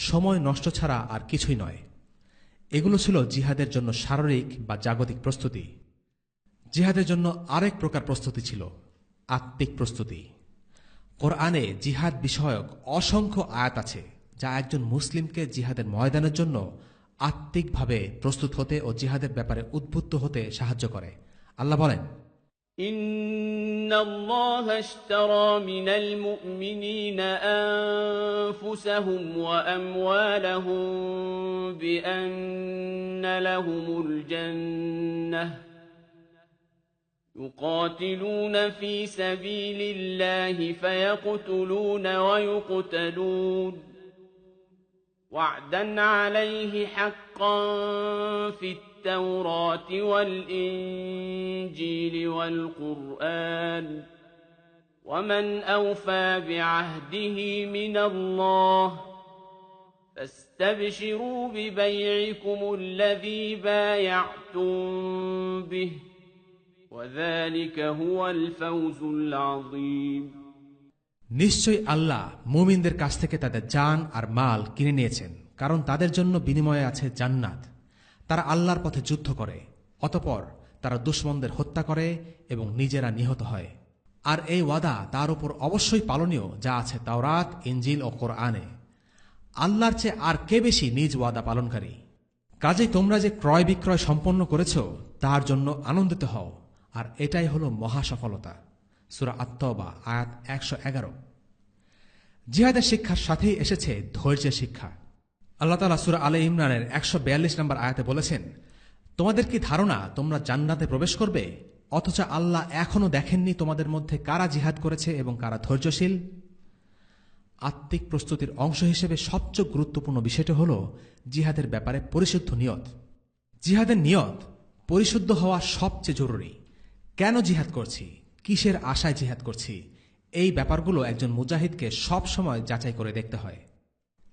সময় নষ্ট ছাড়া আর কিছুই নয়। এগুলো ছিল জিহাদের জন্য শারীরিক বা জাগতিক প্রস্তুতি। জিহাদের জন্য আরেক প্রকার প্রস্তুতি ছিল আত্মিক প্রস্তুতি। কোরআনে জিহাদ বিষয়ক অসংখ্য আয়াত আছে, যা একজন মুসলিমকে জিহাদের ময়দানের জন্য আত্মিকভাবে প্রস্তুত হতে ও জিহাদের ব্যাপারে উদ্বুদ্ধ হতে সাহায্য করে। আল্লাহ বলেন, إن الله اشترى من المؤمنين أنفسهم وأموالهم بأن لهم الجنة يقاتلون في سبيل الله فيقتلون ويقتلون وعدا عليه حقا في التوراة والإنجيل والقرآن ومن أوفى بعهده من الله فاستبشروا ببيعكم الذي بايعتم به وذلك هو الفوز العظيم নিশ্চয়ই আল্লাহ মুমিনদের কাছ থেকে তাদের জান আর মাল কিনে নিয়েছেন, কারণ তাদের জন্য বিনিময়ে আছে জান্নাত। তারা আল্লাহর পথে যুদ্ধ করে, অতঃপর তারা দুশমনদের হত্যা করে এবং নিজেরা নিহত হয়। আর এই ওয়াদা তার উপর অবশ্যই পালনীয় যা আছে তাওরাত, ইনজিল ও কোরআনে। আল্লাহর চেয়ে আর কে বেশি নিজ ওয়াদা পালনকারী? কাজেই তোমরা যে ক্রয় বিক্রয় সম্পন্ন করেছ তার জন্য আনন্দিত হও, আর এটাই হল মহা সফলতা। সূরা আত-তাওবা আয়াত 111। জিহাদের শিক্ষার সাথেই এসেছে ধৈর্যের শিক্ষা। আল্লাহ তাআলা সূরা আলে ইমরানের 142 নম্বর আয়াতে বলেছেন, তোমাদের কি ধারণা তোমরা জান্নাতে প্রবেশ করবে, অথচ আল্লাহ এখনো দেখেননি তোমাদের মধ্যে কারা জিহাদ করেছে এবং কারা ধৈর্যশীল? আত্মিক প্রস্তুতির অংশ হিসেবে সবচেয়ে গুরুত্বপূর্ণ বিষয়টি হল জিহাদের ব্যাপারে পরিশুদ্ধ নিয়ত। জিহাদের নিয়ত পরিশুদ্ধ হওয়া সবচেয়ে জরুরি। কেন জিহাদ করছি, কিসের আশায় জিহাদ করছি, এই ব্যাপারগুলো একজন মুজাহিদকে সব সময় যাচাই করে দেখতে হয়।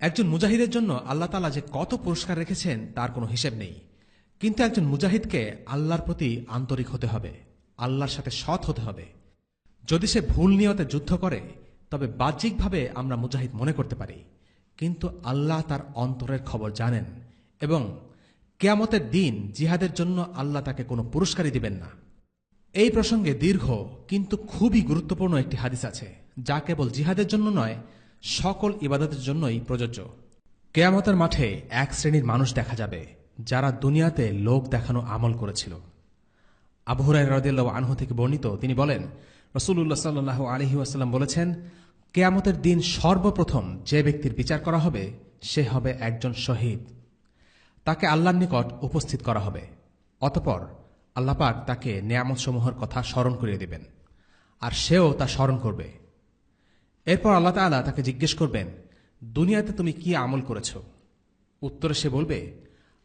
একজন মুজাহিদের জন্য আল্লাহ তাআলা যে কত পুরস্কার রেখেছেন তার কোনো হিসেব নেই, কিন্তু একজন মুজাহিদকে আল্লাহর প্রতি আন্তরিক হতে হবে, আল্লাহর সাথে সৎ হতে হবে। যদি সে ভুল নিয়তে যুদ্ধ করে তবে বাহ্যিকভাবে আমরা মুজাহিদ মনে করতে পারি, কিন্তু আল্লাহ তার অন্তরের খবর জানেন এবং কিয়ামতের দিন জিহাদের জন্য আল্লাহ তাকে কোনো পুরস্কারই দিবেন না। এই প্রসঙ্গে দীর্ঘ কিন্তু খুবই গুরুত্বপূর্ণ একটি হাদিস আছে, যা কেবল জিহাদের জন্য নয়, সকল ইবাদতের জন্যই প্রযোজ্য। কিয়ামতের মাঠে এক শ্রেণীর মানুষ দেখা যাবে যারা দুনিয়াতে লোক দেখানো আমল করেছিল। আবু হুরায়রা রাদিয়াল্লাহু আনহু থেকে বর্ণিত, তিনি বলেন, রাসূলুল্লাহ সাল্লাল্লাহু আলাইহি ওয়াসাল্লাম বলেছেন, কিয়ামতের দিন সর্বপ্রথম যে ব্যক্তির বিচার করা হবে সে হবে একজন শহীদ। তাকে আল্লাহর নিকট উপস্থিত করা হবে, অতঃপর আল্লাহ পাক তাকে নিয়ামতসমূহের কথা স্মরণ করিয়ে দেবেন, আর সেও তা স্মরণ করবে। এরপর আল্লাহ তাআলা তাকে জিজ্ঞেস করবেন, দুনিয়াতে তুমি কি আমল করেছ? উত্তরে সে বলবে,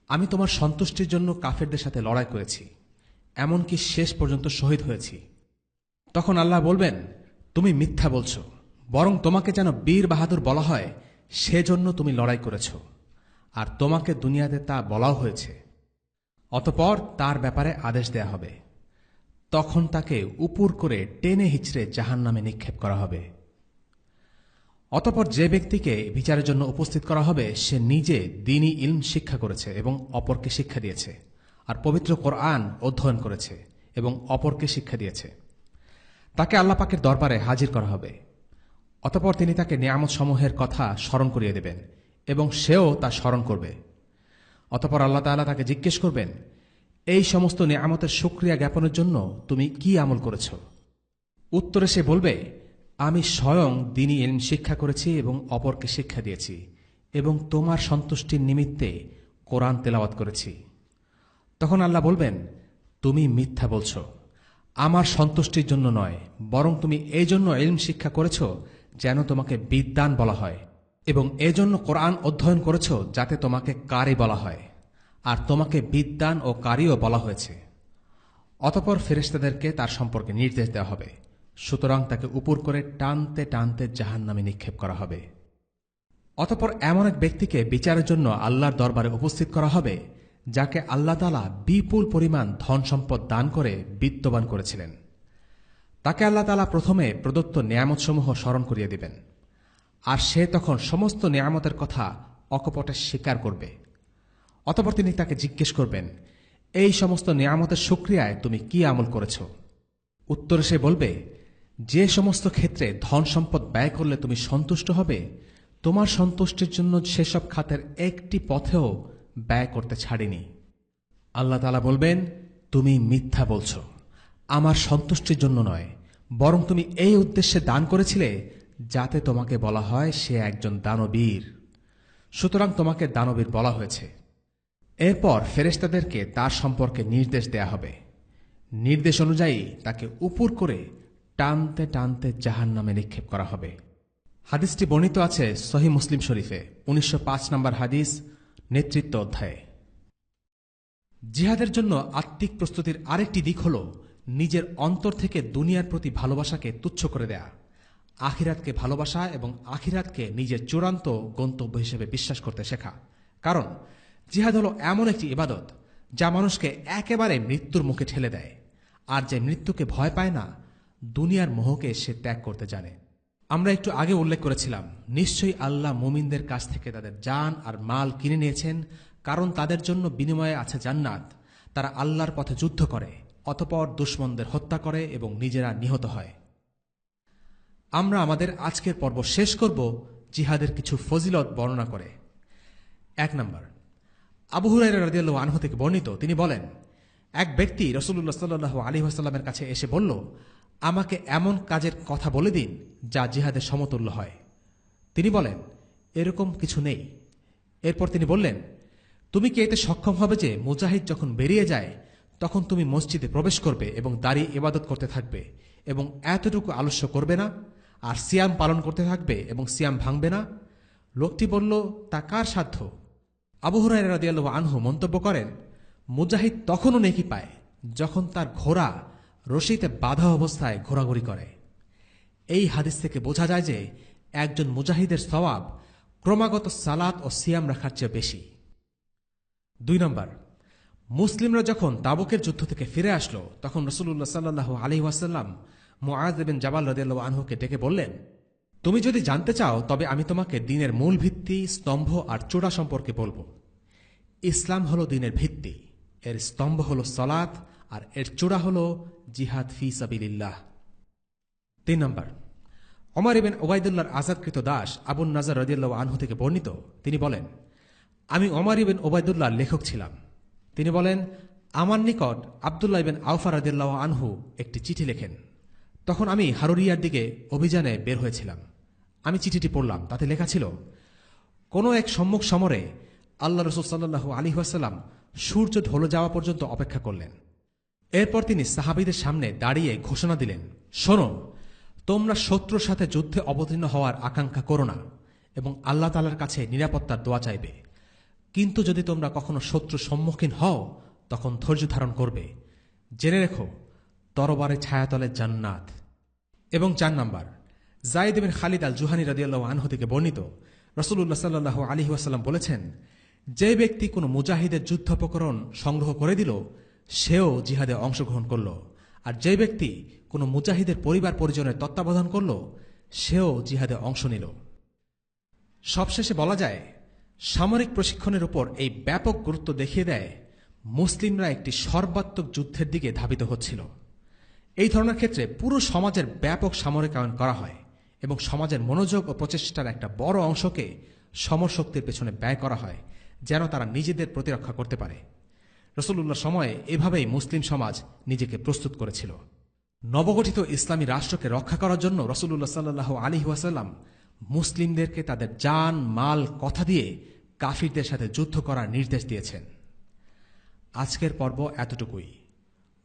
আমি তোমার সন্তুষ্টির জন্য কাফেরদের সাথে লড়াই করেছি, এমনকি শেষ পর্যন্ত শহীদ হয়েছি। তখন আল্লাহ বলবেন, তুমি মিথ্যা বলছ, বরং তোমাকে যেন বীর বাহাদুর বলা হয় সেজন্য তুমি লড়াই করেছ, আর তোমাকে দুনিয়াতে তা বলাও হয়েছে। অতঃপর তার ব্যাপারে আদেশ দেয়া হবে। তখন তাকে উপর করে টেনে হিচড়ে জাহান্নামে নিক্ষেপ করা হবে। অতঃপর যে ব্যক্তিকে বিচারের জন্য উপস্থিত করা হবে সে নিজে দ্বীনী ইলম শিক্ষা করেছে এবং অপরকে শিক্ষা দিয়েছে, আর পবিত্র কোরআন অধ্যয়ন করেছে এবং অপরকে শিক্ষা দিয়েছে। তাকে আল্লাহ পাকের দরবারে হাজির করা হবে। অতঃপর তিনি তাকে নিয়ামত সমূহের কথা স্মরণ করিয়ে দেবেন এবং সেও তা স্মরণ করবে। অতঃপর আল্লাহ তাআলা তাকে জিজ্ঞেস করবেন, এই সমস্ত নিয়ামতের শুকরিয়া জ্ঞাপনের জন্য তুমি কি আমল করেছ? উত্তরে সে বলবে, আমি স্বয়ং দ্বীনী ইলম শিক্ষা করেছি এবং অপরকে শিক্ষা দিয়েছি এবং তোমার সন্তুষ্টির নিমিত্তে কোরআন তেলাওয়াত করেছি। তখন আল্লাহ বলবেন, তুমি মিথ্যা বলছ, আমার সন্তুষ্টির জন্য নয়, বরং তুমি এই জন্য ইলম শিক্ষা করেছ যেন তোমাকে বিদ্বান বলা হয়, এবং এজন্য কোরআন অধ্যয়ন করেছ যাতে তোমাকে কারি বলা হয়, আর তোমাকে বিদ্বান ও কারিও বলা হয়েছে। অতঃপর ফেরেশতাদেরকে তার সম্পর্কে নির্দেশ দেওয়া হবে, সুতরাং তাকে উপর করে টানতে টানতে জাহান্নামে নিক্ষেপ করা হবে। অতঃপর এমন এক ব্যক্তিকে বিচারের জন্য আল্লাহর দরবারে উপস্থিত করা হবে যাকে আল্লাহ তাআলা বিপুল পরিমাণ ধন সম্পদ দান করে বিত্তবান করেছিলেন। তাকে আল্লাহ তাআলা প্রথমে প্রদত্ত নিয়ামতসমূহ স্মরণ করিয়ে দিবেন, আর সে তখন সমস্ত নিয়ামতের কথা অকপটে স্বীকার করবে। অতঃপর তিনি তাকে জিজ্ঞেস করবেন, এই সমস্ত নিয়ামতের শুকরিয়ায় তুমি কি আমল করেছ? উত্তরে সে বলবে, যে সমস্ত ক্ষেত্রে ধন সম্পদ ব্যয় করলে তুমি সন্তুষ্ট হবে, তোমার সন্তুষ্টির জন্য সেসব খাতের একটি পথেও ব্যয় করতে ছাড়িনি। আল্লাহ তাআলা বলবেন, তুমি মিথ্যা বলছ, আমার সন্তুষ্টির জন্য নয়, বরং তুমি এই উদ্দেশ্যে দান করেছিলে যাতে তোমাকে বলা হয় সে একজন দানবীর, সুতরাং তোমাকে দানবীর বলা হয়েছে। এরপর ফেরেশতাদেরকে তার সম্পর্কে নির্দেশ দেয়া হবে। নির্দেশ অনুযায়ী তাকে উপর করে টানতে টানতে জাহান্নামে নিক্ষেপ করা হবে। হাদিসটি বর্ণিত আছে সহিহ মুসলিম শরীফে 1905 নম্বর হাদিস, নেতৃত্ব অধ্যায়ে। জিহাদের জন্য আত্মিক প্রস্তুতির আরেকটি দিক হল নিজের অন্তর থেকে দুনিয়ার প্রতি ভালোবাসাকে তুচ্ছ করে দেয়া, আখিরাতকে ভালোবাসা এবং আখিরাতকে নিজের চূড়ান্ত গন্তব্য হিসেবে বিশ্বাস করতে শেখা। কারণ জিহাদ হল এমন একটি ইবাদত যা মানুষকে একেবারে মৃত্যুর মুখে ঠেলে দেয়, আর যে মৃত্যুকে ভয় পায় না, দুনিয়ার মোহকে সে ত্যাগ করতে জানে। আমরা একটু আগে উল্লেখ করেছিলাম, নিশ্চয়ই আল্লাহ মুমিনদের কাছ থেকে তাদের জান আর মাল কিনে নিয়েছেন, কারণ তাদের জন্য বিনিময়ে আছে জান্নাত। তারা আল্লাহর পথে যুদ্ধ করে, অতঃপর দুশমনদের হত্যা করে এবং নিজেরা নিহত হয়। আমরা আমাদের আজকের পর্ব শেষ করব জিহাদের কিছু ফজিলত বর্ণনা করে। 1 নম্বর, আবু হুরায়রা রাদিয়াল্লাহু আনহু থেকে বর্ণিত, তিনি বলেন, এক ব্যক্তি রাসূলুল্লাহ সাল্লাল্লাহু আলাইহি ওয়াসাল্লামের কাছে এসে বলল, আমাকে এমন কাজের কথা বলে দিন যা জিহাদের সমতুল্য হয়। তিনি বলেন, এরকম কিছু নেই। এরপর তিনি বললেন, তুমি কি এতে সক্ষম হবে যে মুজাহিদ যখন বেরিয়ে যায় তখন তুমি মসজিদে প্রবেশ করবে এবং দাঁড়িয়ে ইবাদত করতে থাকবে এবং এতটুকু আলস্য করবে না, আর সিয়াম পালন করতে থাকবে এবং সিয়াম ভাঙবে না? লোকটি বলল, তা কার সাধ্য? আবু হুরায়রা রাদিয়াল্লাহু আনহু মন্তব্য করেন, মুজাহিদ তখনও নেকি পায় যখন তার ঘোড়া রশিতে বাঁধা অবস্থায় ঘোরাঘুরি করে। এই হাদিস থেকে বোঝা যায় যে একজন মুজাহিদের সওয়াব ক্রমাগত সালাত ও সিয়াম রাখার চেয়ে বেশি। 2 নম্বর, মুসলিমরা যখন তাবুকের যুদ্ধ থেকে ফিরে আসলো তখন রাসূলুল্লাহ সাল্লাল্লাহু আলাইহি ওয়াসাল্লাম মুআয ইবনে জাবাল রাদিয়াল্লাহু আনহুকে ডেকে বললেন, তুমি যদি জানতে চাও তবে আমি তোমাকে দ্বীনের মূল ভিত্তি, স্তম্ভ আর চূড়া সম্পর্কে বলবো। ইসলাম হলো দ্বীনের ভিত্তি, এর স্তম্ভ হলো সালাত, আর এর চূড়া হলো জিহাদ ফি সাবিলিল্লাহ। 3 নম্বর, ওমর ইবনে উবাইদুল্লাহর আজাদকৃত দাস আবু নাজার রাদিয়াল্লাহু আনহু থেকে বর্ণিত, তিনি বলেন, আমি ওমর ইবনে উবাইদুল্লাহর লেখক ছিলাম। তিনি বলেন, আমার নিকট আব্দুল্লাহ ইবনে আওফা রাদিয়াল্লাহু আনহু একটি চিঠি লেখেন। তখন আমি হারুরিয়ার দিকে অভিযানে বের হয়েছিলাম। আমি চিঠিটি পড়লাম। তাতে লেখা ছিল, কোনো এক সম্মুখ সমরে আল্লাহ রাসূল সাল্লাল্লাহু আলাইহি ওয়াসাল্লাম সূর্য ঢলে যাওয়া পর্যন্ত অপেক্ষা করলেন। এরপর তিনি সাহাবীদের সামনে দাঁড়িয়ে ঘোষণা দিলেন, শোনো, তোমরা শত্রুর সাথে যুদ্ধে অবতীর্ণ হওয়ার আকাঙ্ক্ষা করো না এবং আল্লাহ তাআলার কাছে নিরাপত্তার দোয়া চাইবে। কিন্তু যদি তোমরা কখনো শত্রুর সম্মুখীন হও তখন ধৈর্য ধারণ করবে। জেনে রেখো, তরবারের ছায়াতলে জান্নাত। এবং 4 নম্বর, যায়েদ ইবনে খালিদ আল জুহানী রাদিয়াল্লাহু আনহু থেকে বর্ণিত, রাসূলুল্লাহ সাল্লাল্লাহু আলাইহি ওয়াসাল্লাম বলেছেন, যে ব্যক্তি কোনো মুজাহিদের যুদ্ধোপকরণ সংগ্রহ করে দিল সেও জিহাদে অংশগ্রহণ করল, আর যে ব্যক্তি কোনো মুজাহিদের পরিবার পরিজনের তত্ত্বাবধান করল সেও জিহাদে অংশ নিল। সবশেষে বলা যায়, সামরিক প্রশিক্ষণের উপর এই ব্যাপক গুরুত্ব দেখিয়ে দেয় মুসলিমরা একটি সর্বাত্মক যুদ্ধের দিকে ধাবিত হচ্ছিল। এই ধরনের ক্ষেত্রে পুরো সমাজের ব্যাপক সামরিকায়ন করা হয় এবং সমাজের মনোযোগ ও প্রচেষ্টার একটা বড় অংশকে সমরশক্তির পেছনে ব্যয় করা হয় যেন তারা নিজেদের প্রতিরক্ষা করতে পারে। রাসূলুল্লাহর সময়ে এভাবেই মুসলিম সমাজ নিজেকে প্রস্তুত করেছিল। নবগঠিত ইসলামী রাষ্ট্রকে রক্ষা করার জন্য রাসূলুল্লাহ সাল্লাল্লাহু আলাইহি ওয়াসাল্লাম মুসলিমদেরকে তাদের জান, মাল, কথা দিয়ে কাফিরদের সাথে যুদ্ধ করার নির্দেশ দিয়েছেন। আজকের পর্ব এতটুকুই।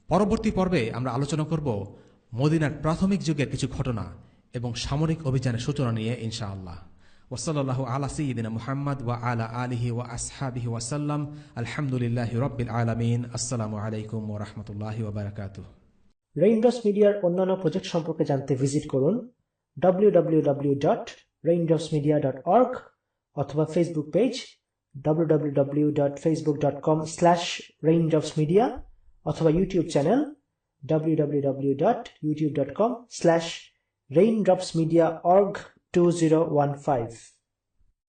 পরবর্তী পর্বে আমরা আলোচনা করব মদিনার প্রাথমিক যুগের কিছু ঘটনা এবং সামরিক অভিযানের সূচনা নিয়ে ইনশাআল্লাহ। ওয়াসাল্লাল্লাহু আলা সাইয়্যিদিনা মুহাম্মদ ওয়া আলা আলিহি ওয়া আসহাবিহি ওয়া সাল্লাম। আলহামদুলিল্লাহি রাব্বিল আলামিন। আসসালামু আলাইকুম ওয়া রাহমাতুল্লাহি ওয়া বারাকাতুহু। রেইনড্রপস মিডিয়ার অন্যান্য প্রজেক্ট সম্পর্কে জানতে ভিজিট করুন www.raindropsmedia.org অথবা ফেসবুক পেজ www.facebook.com/raindropsmedia অথবা ইউটিউব চ্যানেল www.youtube.com/raindropsmediaorg2015